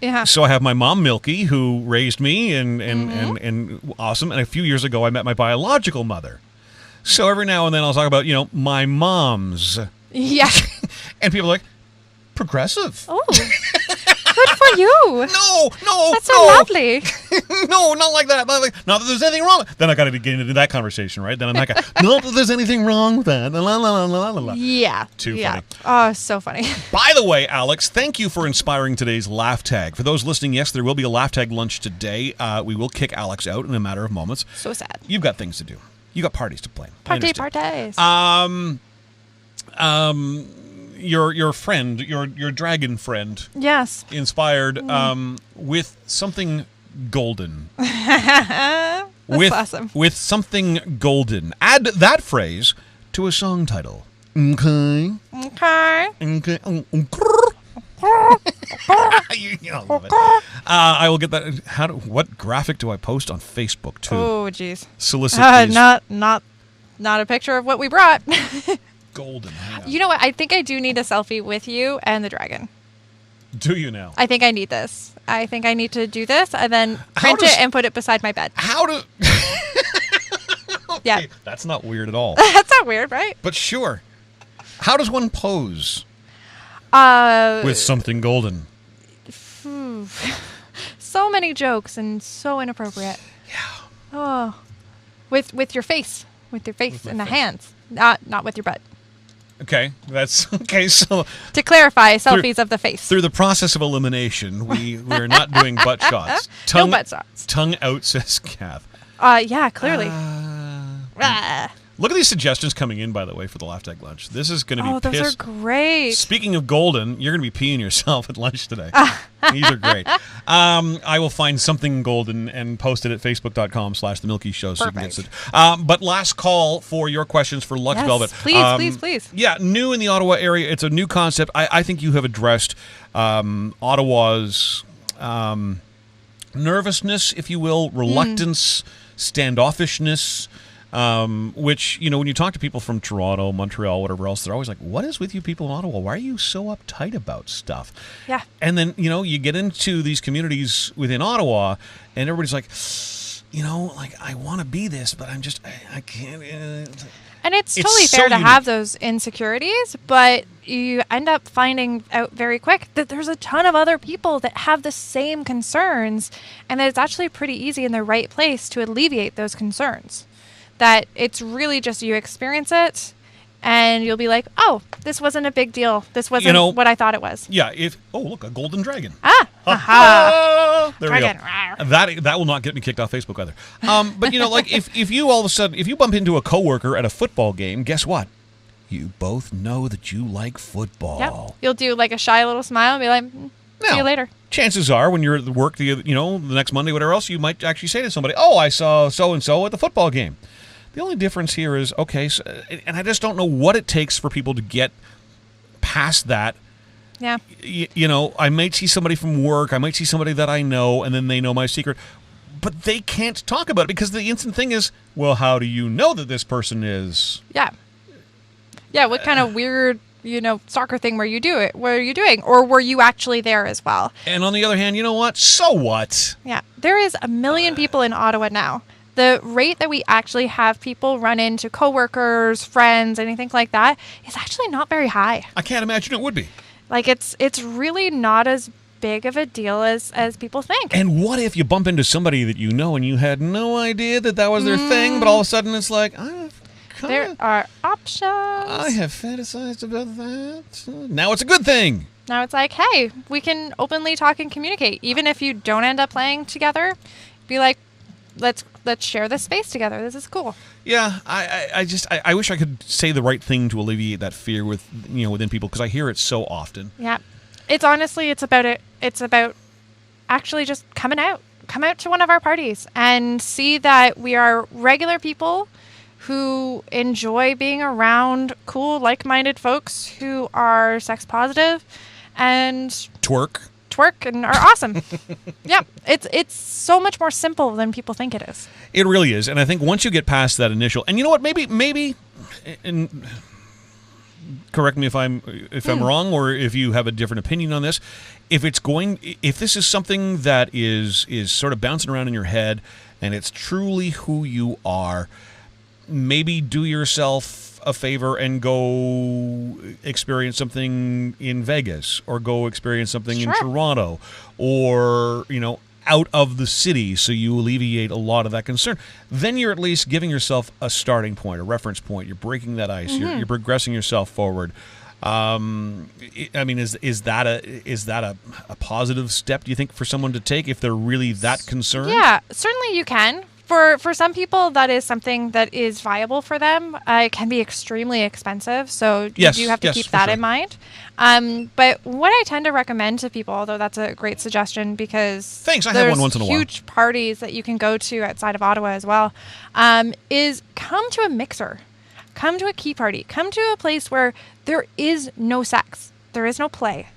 C: Yeah.
B: So I have my mom, Milky, who raised me and awesome. And a few years ago, I met my biological mother. So every now and then I'll talk about, my mom's.
C: Yeah.
B: And people are like, progressive.
C: Oh, good for you.
B: No.
C: That's so lovely.
B: No, not like that. Not that there's anything wrong. Then I got to get into that conversation, right? Then I'm like, not that there's anything wrong with that. La, la, la, la, la.
C: Yeah.
B: Too funny.
C: Oh, so funny.
B: By the way, Alex, thank you for inspiring today's laugh tag. For those listening, yes, there will be a laugh tag lunch today. We will kick Alex out in a matter of moments.
C: So sad.
B: You've got things to do. You got parties to plan.
C: Parties.
B: Your friend, your dragon friend.
C: Yes.
B: Inspired with something golden.
C: That's awesome.
B: With something golden. Add that phrase to a song title. Okay. I love it. I will get that. What graphic do I post on Facebook too?
C: Oh, jeez.
B: Solicit these.
C: Not a picture of what we brought.
B: Golden.
C: You know what? I think I do need a selfie with you and the dragon.
B: Do you now?
C: I think I need this. I think I need to do this and then print it and put it beside my bed.
B: Okay,
C: yeah.
B: That's not weird at all.
C: That's not weird, right?
B: But sure. How does one pose? With something golden.
C: So many jokes and so inappropriate.
B: Yeah.
C: Oh. With your face. With your face and the hands. Not with your butt.
B: Okay, that's okay. So
C: to clarify, selfies of the face.
B: Through the process of elimination, we're not doing butt shots.
C: No butt shots.
B: Tongue out, says Kath.
C: Yeah, clearly.
B: Look at these suggestions coming in, by the way, for the Laugh Tag lunch. This is going to be
C: those are great.
B: Speaking of golden, you're going to be peeing yourself at lunch today. These are great. I will find something golden and post it at facebook.com/The Milky Show so you can get it. But last call for your questions for LuxVelvet.
C: Yes, please.
B: Yeah, new in the Ottawa area. It's a new concept. I think you have addressed Ottawa's nervousness, if you will, reluctance, standoffishness, which, when you talk to people from Toronto, Montreal, whatever else, they're always like, what is with you people in Ottawa? Why are you so uptight about stuff?
C: Yeah.
B: And then, you get into these communities within Ottawa, and everybody's like, I want to be this, but I can't.
C: And it's totally fair to have those insecurities, but you end up finding out very quick that there's a ton of other people that have the same concerns, and that it's actually pretty easy in the right place to alleviate those concerns. That it's really just you experience it, and you'll be like, oh, this wasn't a big deal. This wasn't what I thought it was.
B: Yeah. Look, a golden dragon.
C: There
B: dragon. We go. That will not get me kicked off Facebook either. But if you all of a sudden, if you bump into a coworker at a football game, guess what? You both know that you like football.
C: Yep. You'll do like a shy little smile and be like, see you later.
B: Chances are, when you're at work, the next Monday, whatever else, you might actually say to somebody, oh, I saw so-and-so at the football game. The only difference here is, okay, so, and I just don't know what it takes for people to get past that.
C: Yeah.
B: I might see somebody from work, I might see somebody that I know, and then they know my secret, but they can't talk about it because the instant thing is, well, how do you know that this person is?
C: Yeah. Yeah, what kind of weird, soccer thing were you doing? What are you doing? Or were you actually there as well?
B: And on the other hand, you know what? So what?
C: Yeah. There is 1 million people in Ottawa now. The rate that we actually have people run into coworkers, friends, anything like that is actually not very high.
B: I can't imagine it would be.
C: Like it's really not as big of a deal as people think.
B: And what if you bump into somebody that you know and you had no idea that was their thing, but all of a sudden it's like,
C: there are options.
B: I have fantasized about that. Now it's a good thing.
C: Now it's like, hey, we can openly talk and communicate. Even if you don't end up playing together, be like, let's share this space together. This is cool.
B: Yeah, I wish I could say the right thing to alleviate that fear within people, because I hear it so often.
C: Yeah, it's about actually just come out to one of our parties and see that we are regular people who enjoy being around cool, like-minded folks who are sex positive and twerk and are awesome. Yeah, it's so much more simple than people think it is.
B: It really is, and I think once you get past that initial, and you know what, maybe, and correct me if I'm wrong, or if you have a different opinion on this. If this is something that is sort of bouncing around in your head, and it's truly who you are, maybe do yourself a favor and go experience something in Vegas, or go experience something in Toronto, or out of the city, so you alleviate a lot of that concern. Then you're at least giving yourself a starting point, a reference point. You're breaking that ice. Mm-hmm. You're progressing yourself forward. I mean, is that a positive step, do you think, for someone to take if they're really that concerned?
C: Yeah, certainly you can. For some people, that is something that is viable for them. It can be extremely expensive, so you do have to keep that in mind. But what I tend to recommend to people, although that's a great suggestion, because
B: I have one once in a while.
C: Huge parties that you can go to outside of Ottawa as well, is come to a mixer. Come to a key party. Come to a place where there is no sex. There is no play.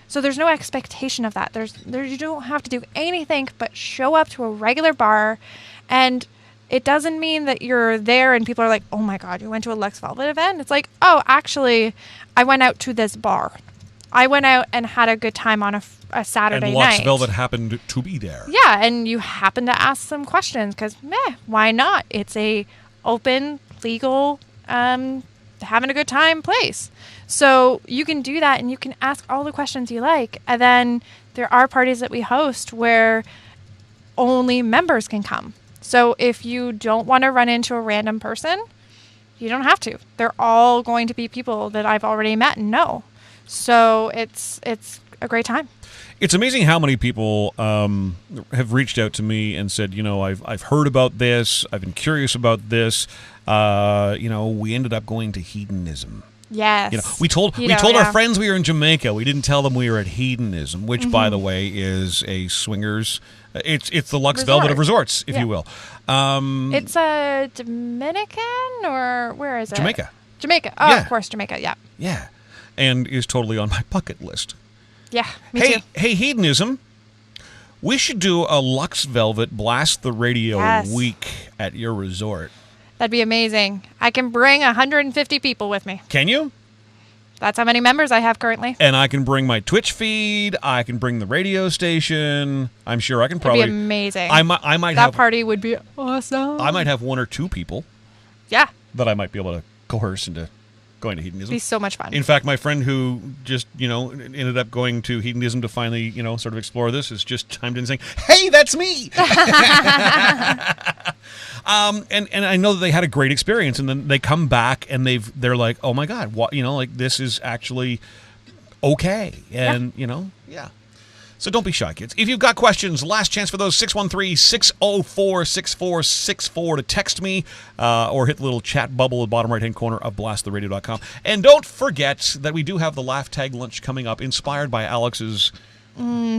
C: So there's no expectation of that. You don't have to do anything but show up to a regular bar. And it doesn't mean that you're there and people are like, oh my God, you went to a LuxVelvet event? It's like, oh, actually, I went out to this bar. I went out and had a good time on a Saturday night.
B: And LuxVelvet happened to be there.
C: Yeah, and you happen to ask some questions because, why not? It's a open, legal, having a good time place. So you can do that and you can ask all the questions you like. And then there are parties that we host where only members can come. So if you don't want to run into a random person, you don't have to. They're all going to be people that I've already met and know. So it's a great time.
B: It's amazing how many people have reached out to me and said, I've heard about this. I've been curious about this. We ended up going to hedonism.
C: Yes.
B: We told our friends we were in Jamaica. We didn't tell them we were at hedonism, which, by the way, is a swingers. It's the LuxVelvet of resorts, if you will.
C: It's a Dominican, or where is it?
B: Jamaica.
C: Oh, yeah. Of course, Jamaica. Yeah.
B: Yeah, and is totally on my bucket list.
C: Yeah, me too.
B: Hey, hedonism. We should do a LuxVelvet Blast the Radio
C: Yes.
B: week at your resort.
C: That'd be amazing. I can bring 150 people with me.
B: Can you?
C: That's how many members I have currently.
B: And I can bring my Twitch feed. I can bring the radio station. I'm sure I can probably.
C: It'd be amazing.
B: I might
C: that
B: have.
C: party would be awesome.
B: I might have 1 or 2 people
C: Yeah.
B: that I might be able to coerce into going to
C: It'd
B: hedonism.
C: be so much fun.
B: In fact, my friend who just, ended up going to hedonism to finally, sort of explore this is just chimed in saying, "Hey, that's me." And I know that they had a great experience, and then they come back and they're like, "Oh my God, what, this is actually okay." And, yeah. So don't be shy, kids. If you've got questions, last chance for those, 613-604-6464 to text me or hit the little chat bubble at the bottom right-hand corner of blasttheradio.com. And don't forget that we do have the Laugh Tag Lunch coming up, inspired by Alex's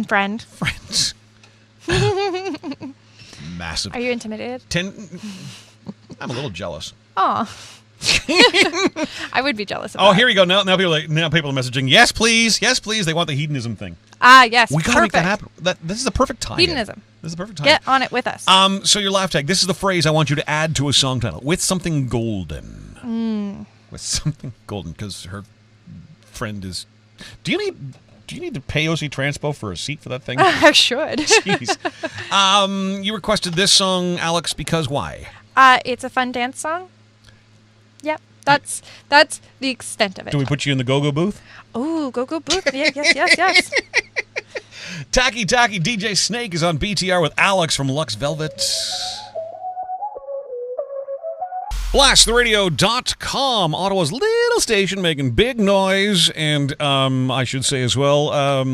C: friends.
B: Massive.
C: Are you intimidated?
B: I'm a little jealous.
C: Oh. I would be jealous of
B: Oh,
C: that.
B: here we go. Now people are messaging. Yes, please. Yes, please. They want the hedonism thing.
C: Yes.
B: We gotta make that happen. This is the perfect time.
C: Hedonism.
B: This is the perfect time.
C: Get on it with us.
B: So your laugh tag. This is the phrase I want you to add to a song title. With something golden. With something golden, because her friend is. Do you need to pay OC Transpo for a seat for that thing?
C: I should.
B: Jeez. You requested this song, Alex, because why?
C: It's a fun dance song. Yep. That's the extent of it.
B: Do we put you in the go-go booth?
C: Oh, go booth. Yes.
B: Tacky DJ Snake is on BTR with Alex from LuxVelvet. BlastTheRadio.com, Ottawa's little station making big noise, and I should say as well,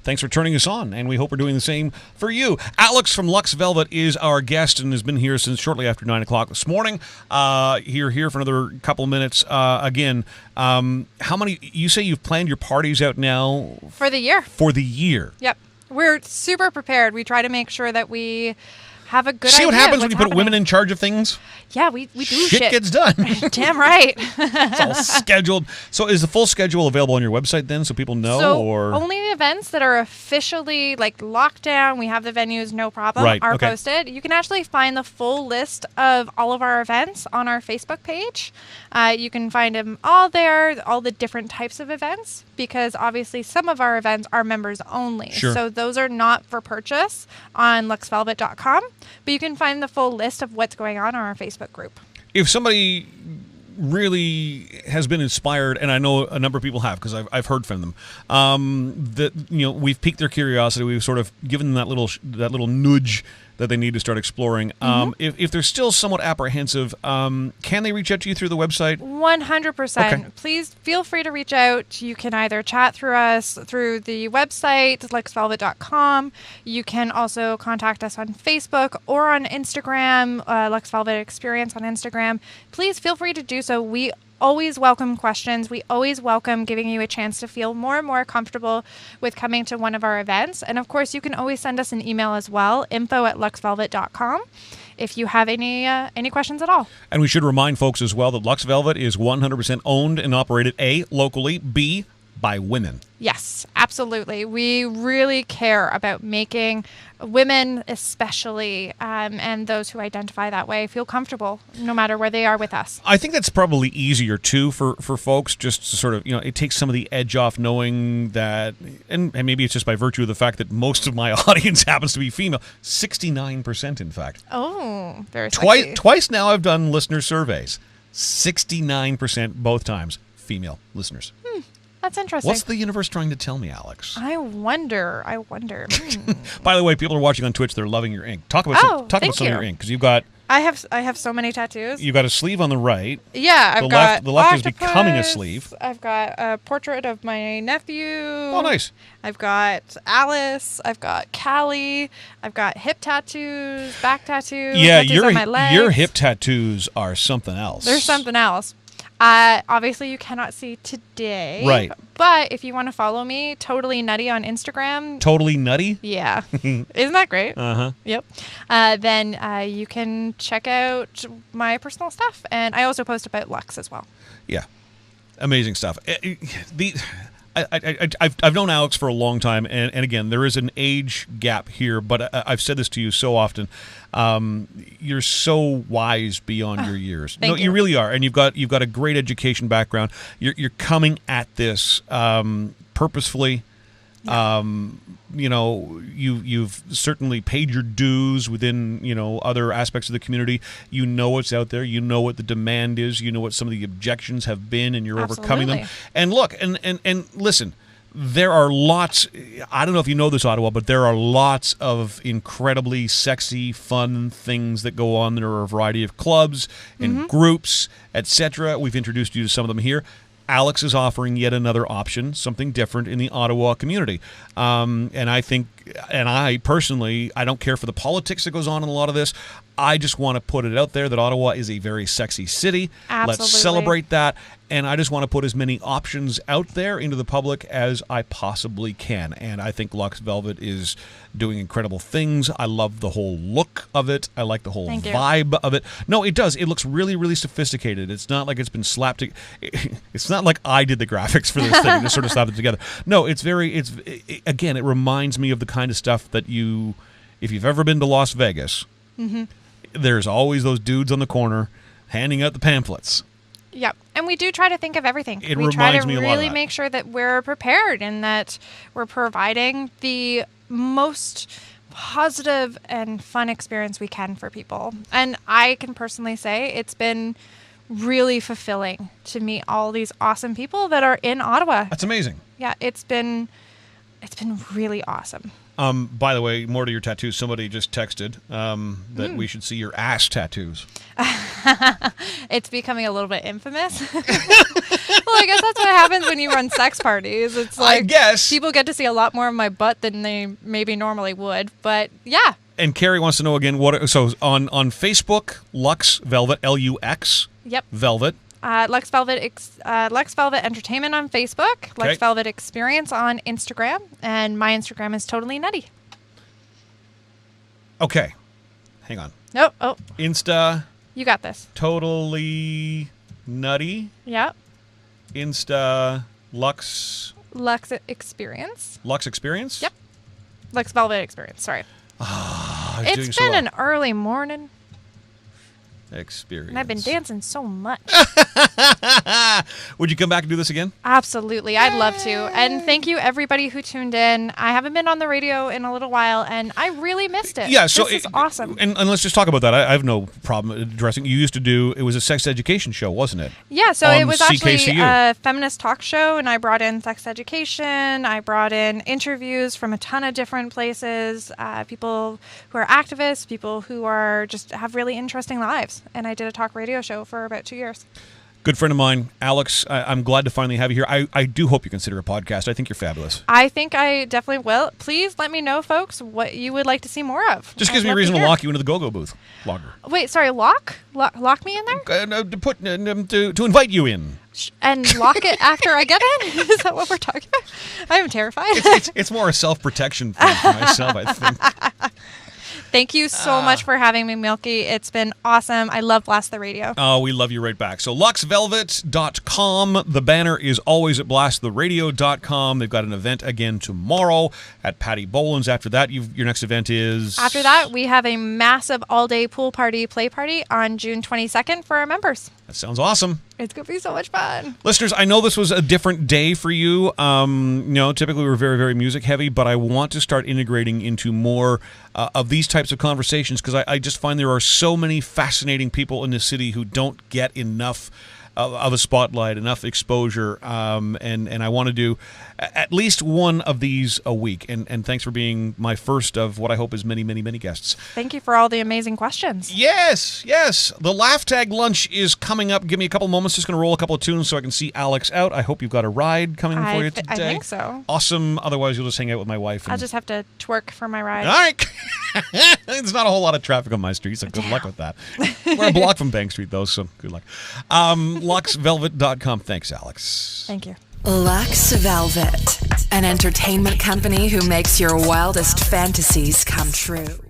B: thanks for turning us on, and we hope we're doing the same for you. Alex from LuxVelvet is our guest and has been here since shortly after 9 o'clock this morning. You're here for another couple of minutes. Again, how many, you say you've planned your parties out now?
C: For the year.
B: For the year.
C: Yep. We're super prepared. We try to make sure that we have a good
B: See
C: idea
B: what happens when you
C: what's
B: put women in charge of things?
C: Yeah, we do
B: Shit gets done.
C: Damn right.
B: It's all scheduled. So is the full schedule available on your website then so people know?
C: So
B: or
C: only the events that are officially locked down, we have the venues, no problem, are posted. You can actually find the full list of all of our events on our Facebook page. You can find them all there, all the different types of events, because obviously some of our events are members only.
B: Sure.
C: So those are not for purchase on LuxVelvet.com, but you can find the full list of what's going on our Facebook group.
B: If somebody really has been inspired, and I know a number of people have because I've heard from them, that we've piqued their curiosity, we've sort of given them that little nudge that they need to start exploring. If they're still somewhat apprehensive, can they reach out to you through the website?
C: 100%.
B: Okay.
C: Please feel free to reach out. You can either chat through us through the website, luxvelvet.com. You can also contact us on Facebook or on Instagram, LuxVelvet Experience on Instagram. Please feel free to do so. We always welcome questions. We always welcome giving you a chance to feel more and more comfortable with coming to one of our events. And of course, you can always send us an email as well, info@luxvelvet.com, if you have any questions at all.
B: And we should remind folks as well that LuxVelvet is 100% owned and operated, A, locally, B, by women.
C: Yes, absolutely. We really care about making women especially, and those who identify that way, feel comfortable no matter where they are with us.
B: I think that's probably easier too for folks, just to sort of, it takes some of the edge off knowing that, and maybe it's just by virtue of the fact that most of my audience happens to be female, 69% in fact.
C: Oh, very sexy.
B: Twice now I've done listener surveys, 69% both times female listeners.
C: That's interesting.
B: What's the universe trying to tell me, Alex?
C: I wonder.
B: By the way, people are watching on Twitch. They're loving your ink. Talk about some of your ink, because you've got.
C: I have so many tattoos.
B: You've got a sleeve on the right.
C: Yeah, I've got
B: the left
C: octopus,
B: is becoming a sleeve.
C: I've got a portrait of my nephew.
B: Oh, nice.
C: I've got Alice. I've got Callie. I've got hip tattoos, back tattoos.
B: Yeah,
C: tattoos on my legs.
B: your hip tattoos are something else.
C: There's something else. Obviously, you cannot see today.
B: Right.
C: But if you want to follow me, Totally Nutty on Instagram.
B: Totally Nutty?
C: Yeah. Isn't that great?
B: Uh-huh.
C: Yep. Then you can check out my personal stuff. And I also post about Lux as well.
B: Yeah. Amazing stuff. I've known Alex for a long time, and again, there is an age gap here, but I've said this to you so often. You're so wise beyond your years.
C: Thank you.
B: You really are, and you've got a great education background. You're coming at this purposefully. You've certainly paid your dues within, other aspects of the community. You know what's out there. You know what the demand is. You know what some of the objections have been, and you're overcoming them. And look, and listen, there are lots, I don't know if you know this, Ottawa, but there are lots of incredibly sexy, fun things that go on. There are a variety of clubs and groups, etc. We've introduced you to some of them here. Alex is offering yet another option, something different in the Ottawa community. And I think, and I personally, I don't care for the politics that goes on in a lot of this. I just want to put it out there that Ottawa is a very sexy city.
C: Absolutely.
B: Let's celebrate that. And I just want to put as many options out there into the public as I possibly can. And I think LuxVelvet is doing incredible things. I love the whole look of it. I like the whole vibe of it. No, it does. It looks really, really sophisticated. It's not like it's been slapped. It's not like I did the graphics for this thing and just sort of slapped it together. No, again, it reminds me of the kind of stuff that if you've ever been to Las Vegas, there's always those dudes on the corner handing out the pamphlets.
C: Yep. And we do try to think of everything.
B: It
C: we try
B: reminds
C: to
B: me a lot of
C: really
B: that.
C: make sure that we're prepared and that we're providing the most positive and fun experience we can for people. And I can personally say it's been really fulfilling to meet all these awesome people that are in Ottawa.
B: That's amazing.
C: Yeah, it's been really awesome.
B: By the way, more to your tattoos. Somebody just texted that we should see your ass tattoos.
C: It's becoming a little bit infamous. Well, I guess that's what happens when you run sex parties. It's like,
B: I guess
C: people get to see a lot more of my butt than they maybe normally would. But yeah.
B: And Carrie wants to know again so on Facebook, LuxVelvet, LUX.
C: Yep.
B: Velvet.
C: LuxVelvet Entertainment on Facebook,
B: Okay.
C: LuxVelvet Experience on Instagram, and my Instagram is Totally Nutty.
B: Okay. Hang on.
C: Oh,
B: Insta.
C: you got this.
B: Totally Nutty.
C: Yep.
B: Insta. Lux
C: Experience.
B: Lux Experience?
C: Yep. LuxVelvet Experience, sorry.
B: Doing
C: It's
B: so
C: been
B: well.
C: an early morning,
B: Experience.
C: and I've been dancing so much.
B: Would you come back and do this again?
C: Absolutely. I'd love to. And thank you, everybody who tuned in. I haven't been on the radio in a little while, and I really missed it.
B: Yeah, so
C: this is awesome.
B: And let's just talk about that. I have no problem addressing. You used to do, it was a sex education show, wasn't it?
C: Yeah, so
B: On
C: it was actually
B: CKCU.
C: a feminist talk show, and I brought in sex education. I brought in interviews from a ton of different places, people who are activists, people who are just have really interesting lives. And I did a talk radio show for about 2 years.
B: Good friend of mine, Alex. I'm glad to finally have you here. I do hope you consider a podcast. I think you're fabulous.
C: I think I definitely will. Please let me know, folks, what you would like to see more of.
B: Just gives me a reason to lock you into the go-go booth longer.
C: Wait, sorry, lock me in there?
B: To invite you in.
C: And lock it after I get in? Is that what we're talking about? I am terrified.
B: It's more a self-protection thing for myself, I think.
C: Thank you so much for having me, Milky. It's been awesome. I love Blast the Radio.
B: Oh, we love you right back. So LuxVelvet.com. The banner is always at BlastTheRadio.com. They've got an event again tomorrow at Patty Boland's. After that, your next event is...
C: After that, we have a massive all-day pool party, play party on June 22nd for our members.
B: That sounds awesome.
C: It's going to be so much fun.
B: Listeners, I know this was a different day for you. Typically we're very, very music heavy, but I want to start integrating into more of these types of conversations because I just find there are so many fascinating people in this city who don't get enough of a spotlight, enough exposure, and I want to do at least one of these a week. And thanks for being my first of what I hope is many, many, many guests.
C: Thank you for all the amazing questions.
B: Yes. The Laugh Tag lunch is coming up. Give me a couple moments. Just going to roll a couple of tunes so I can see Alex out. I hope you've got a ride coming for you today.
C: I think so.
B: Awesome. Otherwise, you'll just hang out with my wife.
C: I'll just have to twerk for my ride.
B: All right. There's not a whole lot of traffic on my street, so good luck with that. We're a block from Bank Street, though, so good luck. LuxVelvet.com. Thanks, Alex.
C: Thank you.
A: LuxVelvet, an entertainment company who makes your wildest fantasies come true.